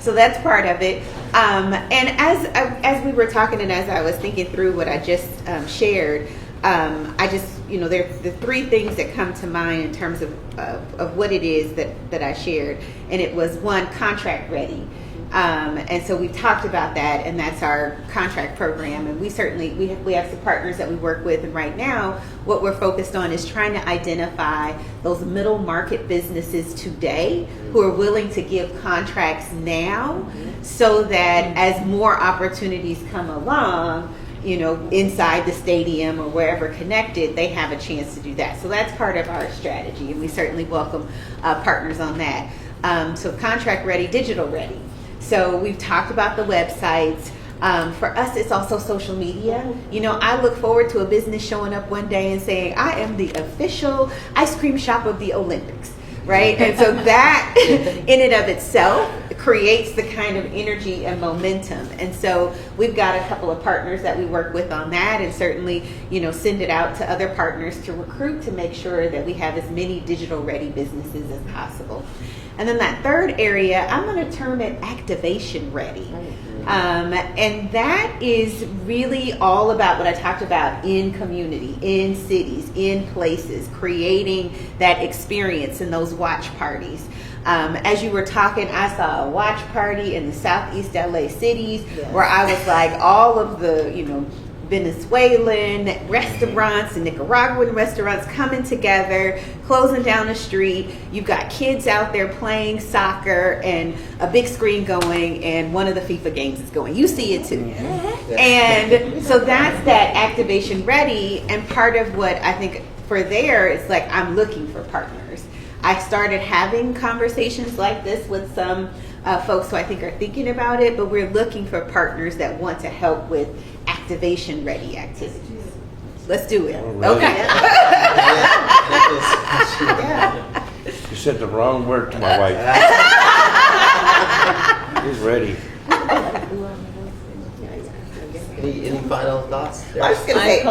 So that's part of it. And as we were talking and as I was thinking through what I just shared, I just, there are the three things that come to mind in terms of what it is that I shared. And it was one, contract ready. And so we've talked about that, and that's our contract program. And we have some partners that we work with, and right now what we're focused on is trying to identify those middle market businesses today who are willing to give contracts now, so that as more opportunities come along, inside the stadium or wherever connected, they have a chance to do that. So that's part of our strategy, and we certainly welcome partners on that. So contract ready, digital ready. So we've talked about the websites. For us, it's also social media. I look forward to a business showing up one day and saying, I am the official ice cream shop of the Olympics, right? And so that in and of itself creates the kind of energy and momentum. And so we've got a couple of partners that we work with on that, and certainly, send it out to other partners to recruit to make sure that we have as many digital ready businesses as possible. And then that third area, I'm going to term it activation ready. And that is really all about what I talked about in community, in cities, in places, creating that experience in those watch parties. As you were talking, I saw a watch party in the Southeast LA cities where I was like, all of the, Venezuelan restaurants and Nicaraguan restaurants coming together, closing down the street. You've got kids out there playing soccer and a big screen going, and one of the FIFA games is going. You see it too. And so that's that activation ready. And part of what I think for there, it's like I'm looking for partners. I started having conversations like this with some folks who I think are thinking about it, but we're looking for partners that want to help with activation ready activities. Let's do it. Okay.
You said the wrong word to my wife. He's ready.
Any final thoughts?
I was just going to say,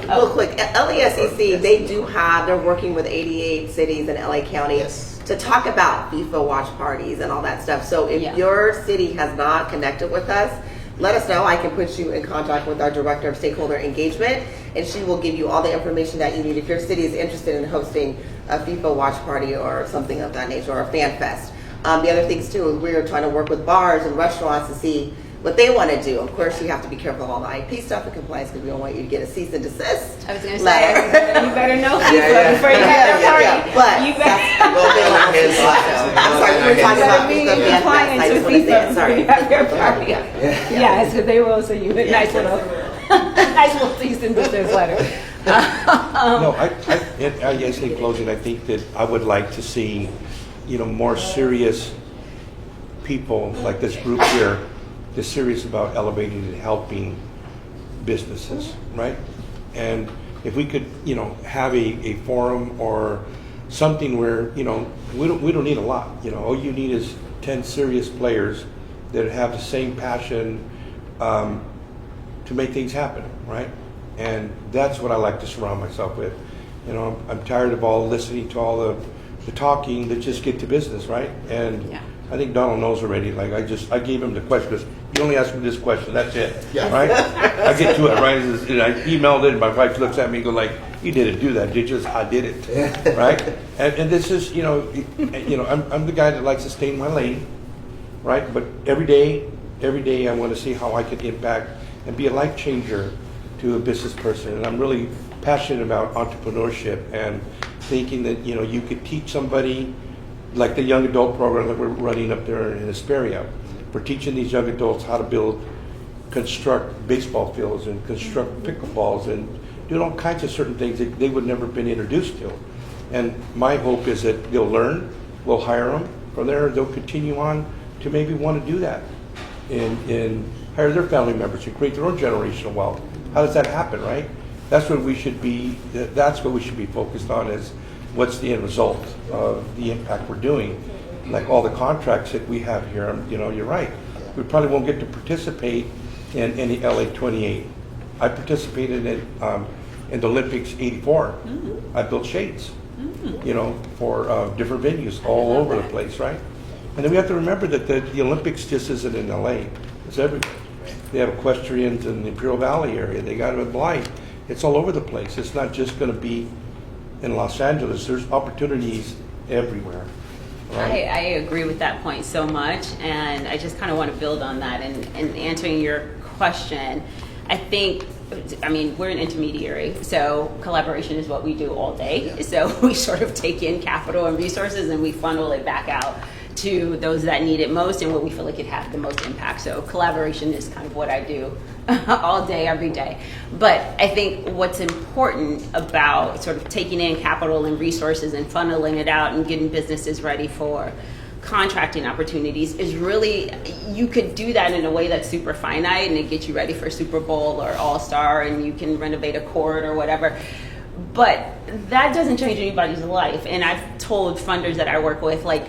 real quick, LASEC, they're working with 88 cities in LA County to talk about FIFA watch parties and all that stuff. So if your city has not connected with us, let us know. I can put you in contact with our Director of Stakeholder Engagement, and she will give you all the information that you need if your city is interested in hosting a FIFA watch party or something of that nature, or a fan fest. The other things too, we're trying to work with bars and restaurants to see what they want to do. Of course, you have to be careful of all the IP stuff and compliance, because we don't want you to get a cease and desist.
I was going to say, you better know FIFA before you have your party.
But
you better
I'm sorry, we were talking about FIFA.
compliant to FIFA before you have your party. Yeah, so they will send you a nice little cease and desist letter.
No, I guess in closing, I think that I would like to see, more serious people like this group here, that's serious about elevating and helping businesses, right? And if we could, have a forum or something where, we don't need a lot. All you need is 10 serious players that have the same passion to make things happen, right? And that's what I like to surround myself with. I'm tired of all listening to all the talking. Let's just get to business, right? And I think Donald knows already. Like I gave him the question. Because he only asked me this question. That's it.
Yeah.
Right. I get to it right. And I emailed it. And my wife looks at me and goes like, "You didn't do that, did you?" I did it. Right. And this is I'm the guy that likes to stay in my lane. Right. But every day I want to see how I can impact and be a life changer to a business person. And I'm really passionate about entrepreneurship and thinking that you could teach somebody. Like the young adult program that we're running up there in Hesperia. We're teaching these young adults how to construct baseball fields and construct pickleballs and do all kinds of certain things that they would never have been introduced to. And my hope is that they'll learn, we'll hire them. From there, they'll continue on to maybe want to do that and hire their family members and create their own generational wealth. How does that happen, right? That's what we should be focused on is what's the end result of the impact we're doing. Like all the contracts that we have here, you're right. We probably won't get to participate in any LA 28. I participated in the Olympics 84. I built shades, for different venues all over the place, right? And then we have to remember that the Olympics just isn't in LA. It's everywhere. They have equestrians in the Imperial Valley area. They got them in Blythe. It's all over the place. It's not just going to be in Los Angeles. There's opportunities everywhere. Right?
I agree with that point so much, and I just kind of want to build on that. And answering your question, we're an intermediary, so collaboration is what we do all day. So we sort of take in capital and resources and we funnel it back out to those that need it most and where we feel like it has the most impact. So collaboration is kind of what I do all day, every day. But I think what's important about sort of taking in capital and resources and funneling it out and getting businesses ready for contracting opportunities is really, you could do that in a way that's super finite and it gets you ready for Super Bowl or All-Star and you can renovate a court or whatever. But that doesn't change anybody's life. And I've told funders that I work with, like,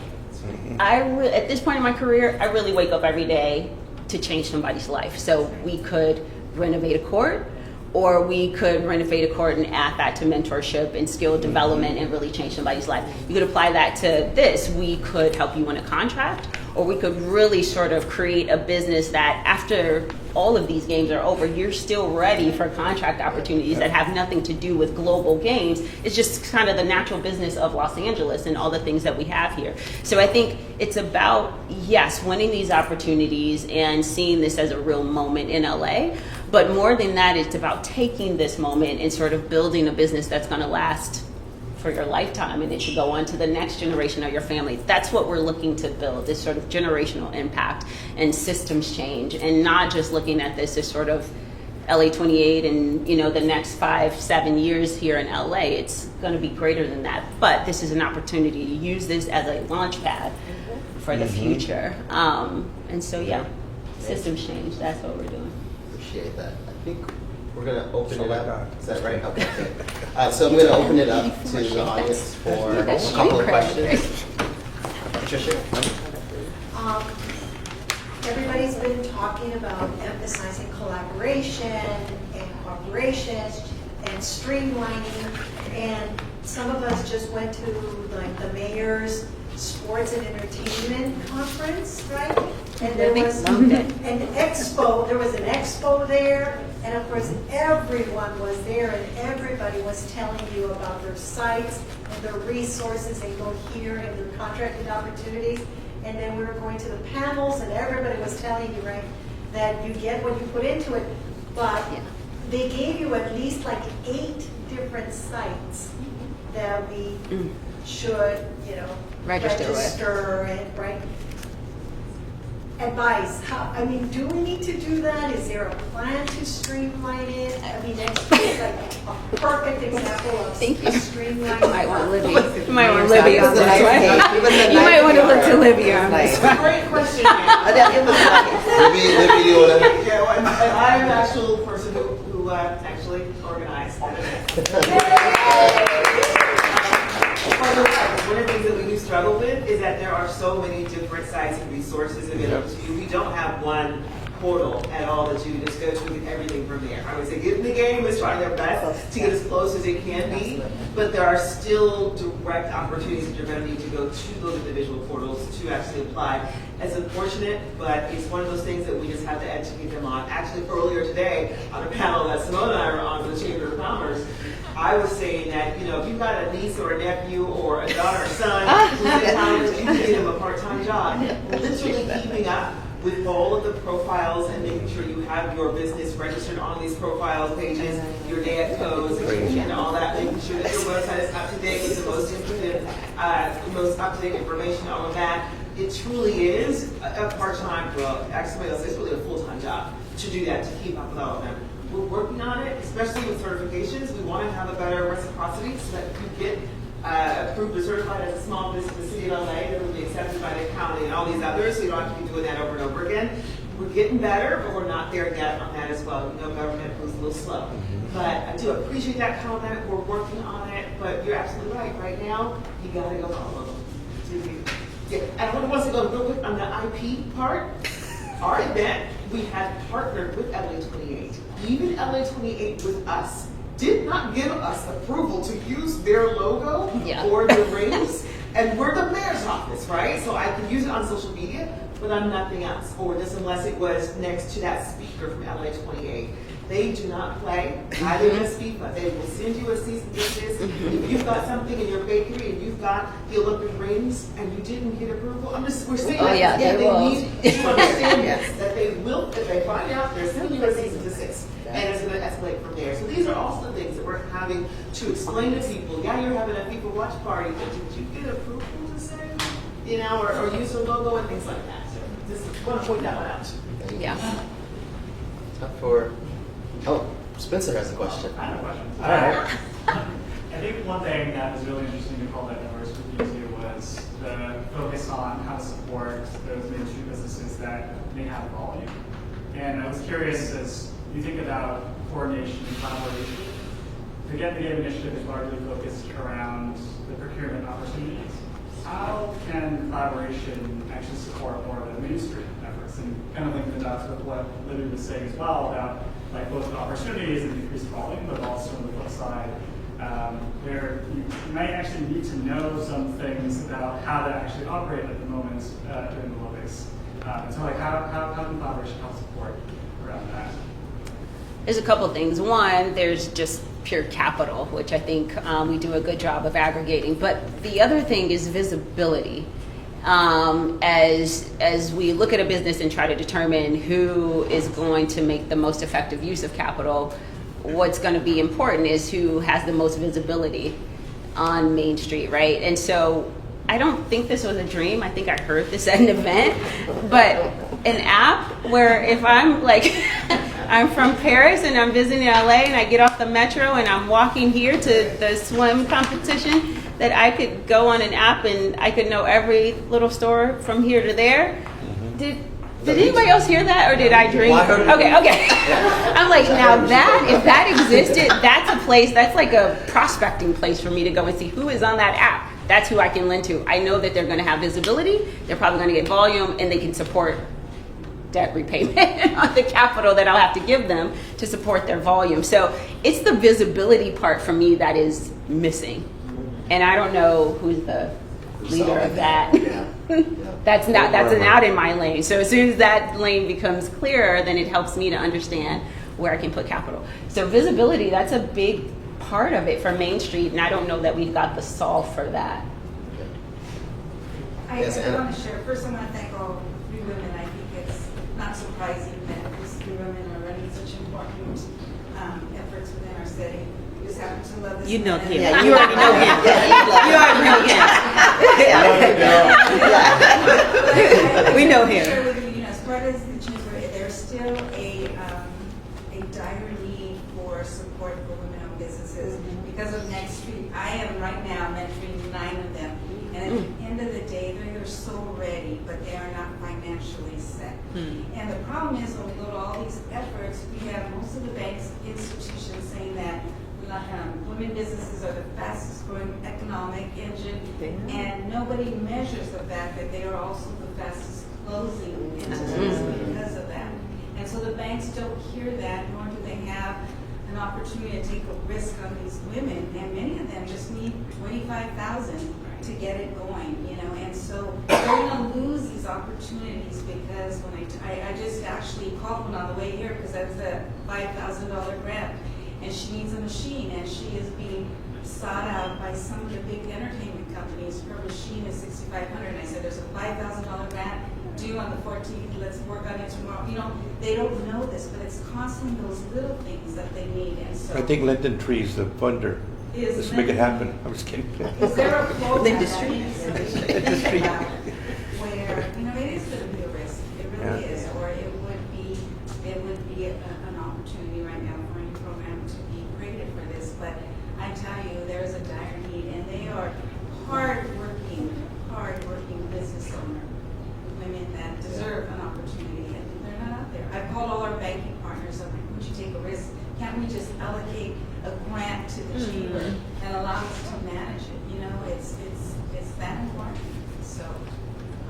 at this point in my career, I really wake up every day to change somebody's life. So we could renovate a court, or we could renovate a court and add that to mentorship and skill development and really change somebody's life. You could apply that to this. We could help you win a contract, or we could really sort of create a business that after all of these games are over, you're still ready for contract opportunities that have nothing to do with global games. It's just kind of the natural business of Los Angeles and all the things that we have here. So I think it's about, yes, winning these opportunities and seeing this as a real moment in LA. But more than that, it's about taking this moment and sort of building a business that's going to last for your lifetime, and it should go on to the next generation of your family. That's what we're looking to build, this sort of generational impact and systems change, and not just looking at this as sort of LA 28 and the next 5-7 years here in LA. It's going to be greater than that. But this is an opportunity to use this as a launch pad for the future. And so systems change. That's what we're doing.
Appreciate that. I think we're going to open it up. Is that right? Okay. So I'm going to open it up to the audience for a couple of questions. Patricia?
Everybody's been talking about emphasizing collaboration and cooperation and streamlining, and some of us just went to like the mayor's sports and entertainment conference, right? And there was an expo. There was an expo there, and of course everyone was there, and everybody was telling you about their sites and their resources, and go here and their contracted opportunities. And then we were going to the panels, and everybody was telling you, right, that you get what you put into it. But they gave you at least like 8 different sites that we should, register and, right? Advice. Do we need to do that? Is there a plan to streamline it? It's like a perfect example of streamlining.
You might want Libby. You might want
Libby
Libby
on
on this one. You might want to look to Libby on this one.
Great question.
Libby, you want to?
Yeah, well, I'm the actual person who actually organized One of the things that we do struggle with is that there are so many different sites and resources available to you. We don't have one portal at all that you just go to and get everything from there. I would say get in the game, is trying their best to get as close as it can be, but there are still direct opportunities that you're going to need to go to those individual portals to actually apply. It's unfortunate, but it's one of those things that we just have to educate them on. Actually, earlier today, on a panel that Simone and I were on with the Chamber of Commerce, I was saying that, you know, if you've got a niece or a nephew or a daughter or son who's in college, you can get them a part-time job. Literally keeping up with all of the profiles and making sure you have your business registered on these profiles pages, your NAIC codes, and all that, making sure that your website is up to date with the most up-to-date information, all of that. It truly is a part-time, well, actually, it's really a full-time job to do that, to keep up with all of them. We're working on it, especially with certifications. We want to have a better reciprocity so that you get approved or certified as a small business in the city of LA that will be accepted by the county and all these others, so you don't have to keep doing that over and over again. We're getting better, but we're not there yet on that as well. You know, government moves a little slow. But I do appreciate that comment. We're working on it, but you're absolutely right. Right now, you got to go to all of them. Yeah. And I want to go real quick on the IP part. Our event, we had partnered with LA28. Even LA28 with us did not give us approval to use their logo or the rings. And we're the mayor's office, right? So I can use it on social media, but I'm nothing else. Or just unless it was next to that speaker from LA28. They do not play, neither does FIFA. They will send you a cease and desist. If you've got something in your bakery and you've got the Olympic rings and you didn't get approval, we're saying they need to understand this, that they will, if they find out, they're sending you a cease and desist. And it's going to escalate from there. So these are also the things that we're having to explain to people. Yeah, you're having a FIFA watch party, but did you get approval to say, you know, or use your logo and things like that. So just want to point that one out.
Yeah.
Spencer has a question.
I have a question.
All right.
I think one thing that was really interesting to call that diverse with you too was the focus on how to support those mainstream businesses that may have volume. And I was curious, as you think about coordination and collaboration, the Get the Game initiative is largely focused around the procurement opportunities. How can collaboration actually support more of the mainstream efforts? And kind of link the dots with what Libby was saying as well about like both the opportunities and increased volume, but also on the flip side, where you might actually need to know some things about how to actually operate at the moment during the Olympics. So like how can collaboration help support around that?
There's a couple things. One, there's just pure capital, which I think we do a good job of aggregating. But the other thing is visibility. As we look at a business and try to determine who is going to make the most effective use of capital, what's going to be important is who has the most visibility on Main Street, right? And so I don't think this was a dream. I think I heard this at an event, but an app where if I'm like, I'm from Paris and I'm visiting LA and I get off the metro and I'm walking here to the swim competition, that I could go on an app and I could know every little store from here to there. Did anybody else hear that, or did I dream? Okay. I'm like, now that, if that existed, that's a place, that's like a prospecting place for me to go and see who is on that app. That's who I can lend to. I know that they're going to have visibility, they're probably going to get volume, and they can support debt repayment on the capital that I'll have to give them to support their volume. So it's the visibility part for me that is missing. And I don't know who's the leader of that. That's not in my lane. So as soon as that lane becomes clearer, then it helps me to understand where I can put capital. So visibility, that's a big part of it for Main Street, and I don't know that we've got the solve for that.
I want to share. First, I want to thank all three women. I think it's not surprising that these three women are running such important efforts within our city. We just happen to love this.
You know
man.
him. Yeah, you already know him. You already know him. We know him.
Share with you, you know, as part of the chamber, there's still a dire need for support for women-owned businesses because of Next Street. I am right now mentoring 9 of them. And at the end of the day, they're so ready, but they are not financially set. And the problem is when we go to all these efforts, we have most of the banks, institutions saying that women businesses are the fastest growing economic engine, and nobody measures the fact that they are also the fastest closing entities because of that. hear that, nor do they have an opportunity to take a risk on these women, and many of them just need $25,000 to get it going, you know, and so they're going to lose these opportunities because when I just actually called one on the way here because that was a $5,000 grant, and she needs a machine, and she is being sought out by some of the big entertainment companies. Her machine is $6,500, and I said, there's a $5,000 grant due on the 14th, let's work on it tomorrow. You know, they don't know this, but it's constantly those little things that they need, and so.
I think Linden Trees, the funder. Let's make it happen. I was kidding.
Is there a program
Linda
that
Street.
needs to be thinking about where, you know, it is going to be a risk, it really is, or it would be an opportunity right now for any program to be created for this, but I tell you, there is a dire need, and they are hard-working business owner women that deserve an opportunity, and they're not out there. I've called all our banking partners, I'm like, would you take a risk? Can't we just allocate a grant to the chamber and allow us to manage it? You know, it's that important. So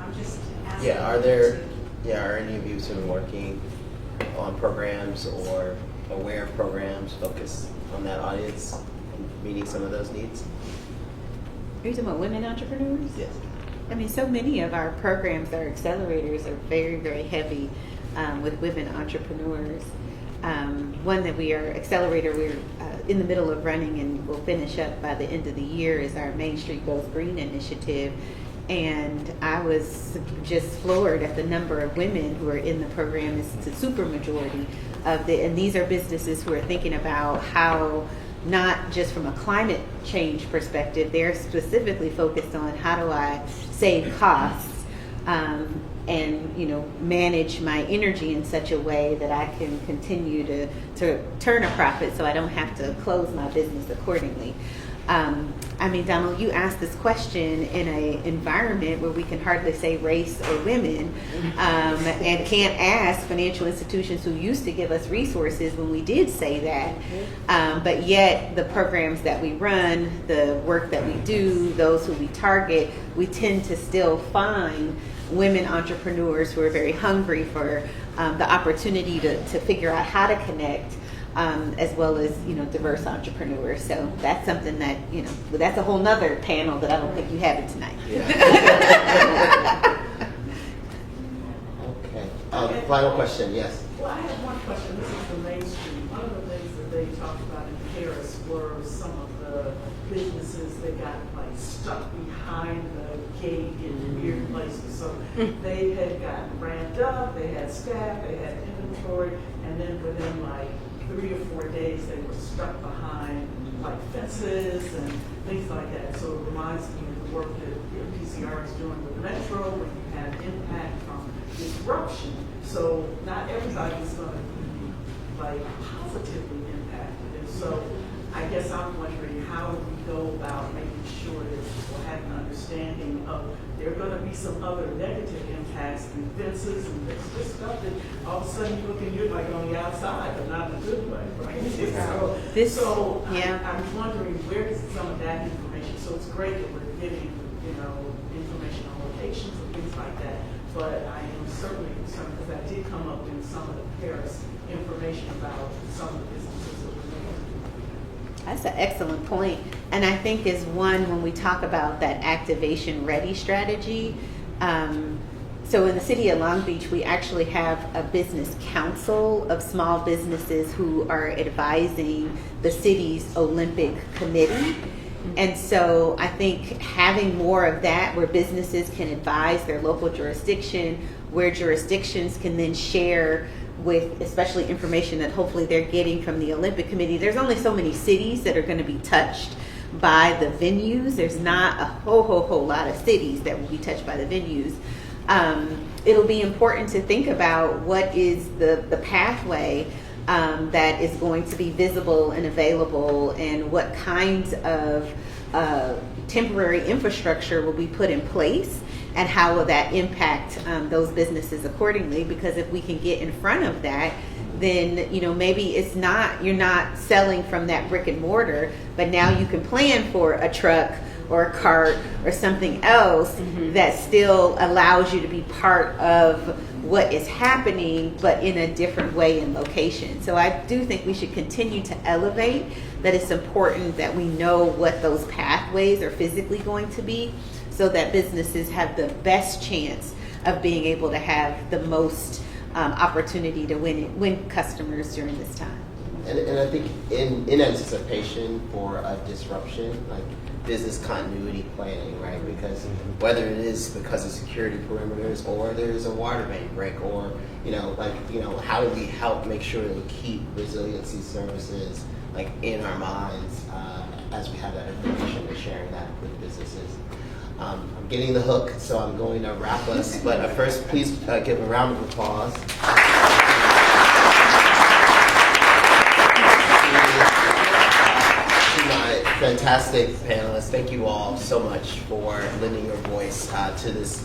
I'm just asking.
Are any of you sort of working on programs or aware of programs focused on that audience and meeting some of those needs?
Are you talking about women entrepreneurs?
Yes.
I mean, so many of our programs, our accelerators, are very, very heavy with women entrepreneurs. One that we're in the middle of running and will finish up by the end of the year is our Main Street Goes Green initiative. And I was just floored at the number of women who are in the program. It's the super majority and these are businesses who are thinking about how, not just from a climate change perspective, they're specifically focused on how do I save costs and, you know, manage my energy in such a way that I can continue to turn a profit so I don't have to close my business accordingly. I mean, Donald, you asked this question in an environment where we can hardly say race or women, and can't ask financial institutions who used to give us resources when we did say that. But yet the programs that we run, the work that we do, those who we target, we tend to still find women entrepreneurs who are very hungry for the opportunity to figure out how to connect. As well as, you know, diverse entrepreneurs. So that's something that, you know, that's a whole nother panel that I don't think you have it tonight.
Yeah. Okay. Final question, yes.
Well, I have one question. This is the Main Street. One of the things that they talked about in Paris were some of the businesses that got like stuck behind the gate in weird places. So they had gotten ramped up, they had staff, they had inventory, and then within like 3 or 4 days they were stuck behind like fences and things like that. So it reminds me of the work that PCR is doing with Metro when you have impact from disruption. So not everybody is going to be like positively impacted. And so I guess I'm wondering how we go about making sure that people have an understanding of there are going to be some other negative impacts and fences and this stuff that all of a sudden you look and you're like on the outside, but not in a good way, right? I'm wondering where is some of that information? So it's great that we're getting, you know, information on locations and things like that, but I am certainly concerned because that did come up in some of the Paris information about some of the businesses that we're making.
That's an excellent point. And I think is one when we talk about that activation ready strategy. So in the city of Long Beach, we actually have a business council of small businesses who are advising the city's Olympic committee. And so I think having more of that where businesses can advise their local jurisdiction, where jurisdictions can then share with especially information that hopefully they're getting from the Olympic Committee. There's only so many cities that are going to be touched by the venues. There's not a whole lot of cities that will be touched by the venues. It'll be important to think about what is the pathway that is going to be visible and available, and what kinds of temporary infrastructure will be put in place, and how will that impact those businesses accordingly. Because if we can get in front of that, then, you know, maybe it's not, you're not selling from that brick and mortar, but now you can plan for a truck or a cart or something else that still allows you to be part of what is happening, but in a different way and location. So I do think we should continue to elevate that. It's important that we know what those pathways are physically going to be, so that businesses have the best chance of being able to have the most opportunity to win customers during this time.
And I think in anticipation for a disruption, like business continuity planning, right? Because whether it is because of security perimeters, or there's a water main break, or how do we help make sure that we keep resiliency services like in our minds as we have that information and sharing that with businesses. I'm getting the hook, so I'm going to wrap us. But first, please give a round of applause. Fantastic panelists. Thank you all so much for lending your voice to this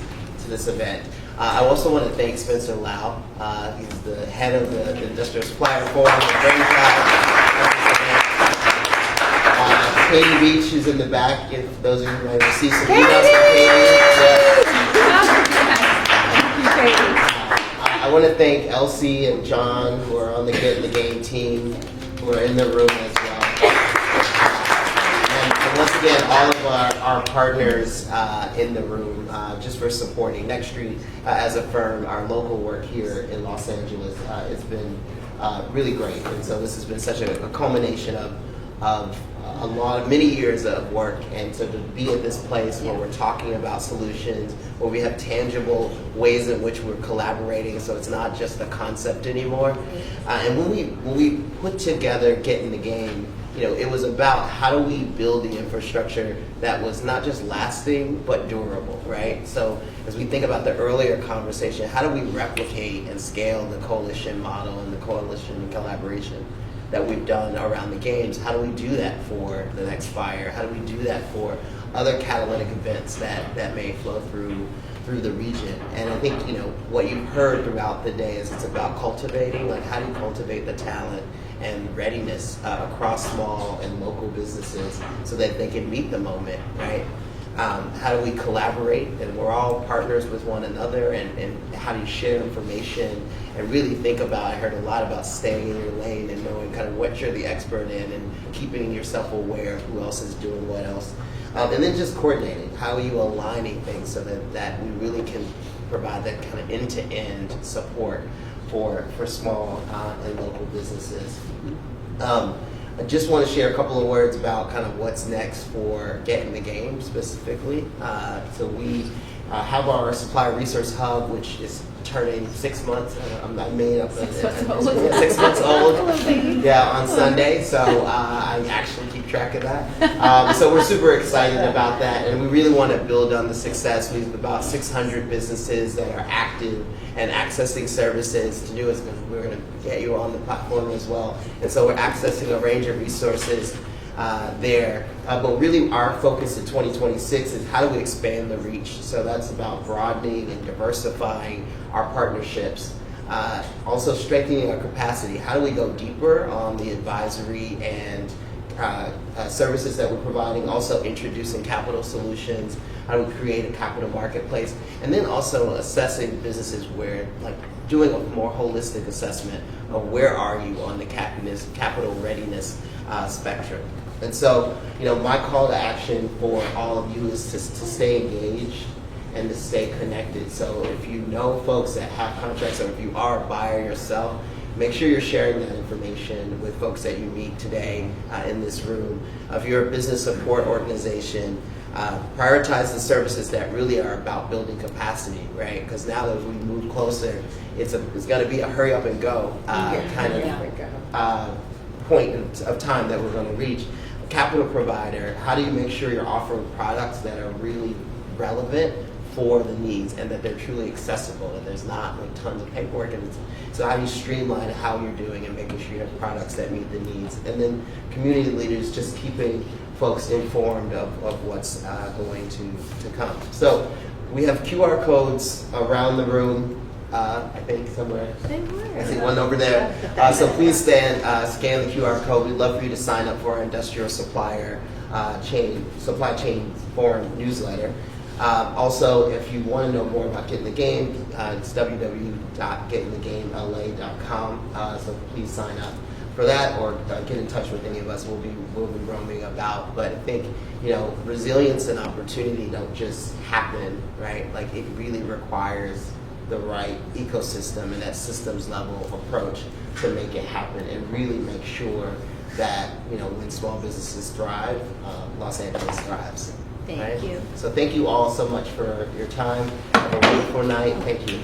event. I also want to thank Spencer Lau. He's the head of the Industrial Supplier Forum. Katie Beach, who's in the back. If those of you might receive some emails from Katie. I want to thank Elsie and John, who are on the Get in the Game team, who are in the room as well. Once again, all of our partners in the room, just for supporting Next Street as a firm, our local work here in Los Angeles. It's been really great. And so this has been such a culmination of many years of work. And so to be at this place where we're talking about solutions, where we have tangible ways in which we're collaborating, so it's not just a concept anymore. And when we put together Get in the Game, it was about how do we build the infrastructure that was not just lasting, but durable, right? So as we think about the earlier conversation, how do we replicate and scale the coalition model and the coalition collaboration that we've done around the games? How do we do that for the next fire? How do we do that for other catalytic events that may flow through the region? And I think, what you've heard throughout the day is it's about cultivating, like how do you cultivate the talent and readiness across small and local businesses so that they can meet the moment, right? How do we collaborate? And we're all partners with one another, and how do you share information and really think about, I heard a lot about staying in your lane and knowing kind of what you're the expert in and keeping yourself aware of who else is doing what else. And then just coordinating. How are you aligning things so that we really can provide that kind of end-to-end support for small and local businesses. I just want to share a couple of words about kind of what's next for Get in the Game specifically. So we have our Supplier Resource Hub, which is turning 6 months. I made up 6 months old. Yeah, on Sunday. So I actually keep track of that. So we're super excited about that, and we really want to build on the success. We have about 600 businesses that are active and accessing services. To do is we're going to get you on the platform as well, and so we're accessing a range of resources there. But really our focus in 2026 is how do we expand the reach? So that's about broadening and diversifying our partnerships. Also strengthening our capacity. How do we go deeper on the advisory and services that we're providing? Also introducing capital solutions. How do we create a capital marketplace? And then also assessing businesses where, like doing a more holistic assessment of where are you on the capital readiness spectrum. And so, my call to action for all of you is to stay engaged and to stay connected. So if you know folks that have contracts, or if you are a buyer yourself, make sure you're sharing that information with folks that you meet today in this room. If you're a business support organization, prioritize the services that really are about building capacity, right? Because now that we move closer, it's going to be a hurry up and go point of time that we're going to reach. Capital provider, how do you make sure you're offering products that are really relevant for the needs and that they're truly accessible, and there's not like tons of paperwork, and so how do you streamline how you're doing and making sure you have products that meet the needs? And then community leaders, just keeping folks informed of what's going to come. So we have QR codes around the room. I think somewhere. I see one over there. So please scan the QR code. We'd love for you to sign up for our industrial supply chain forum newsletter. Also, if you want to know more about Get in the Game, it's www.getinthegamela.com. So please sign up for that, or get in touch with any of us. We'll be roaming about. But I think, you know, resilience and opportunity don't just happen, right? Like, it really requires the right ecosystem and that systems level approach to make it happen and really make sure that, you know, when small businesses thrive, Los Angeles thrives.
Thank you.
So thank you all so much for your time. Have a wonderful night. Thank you.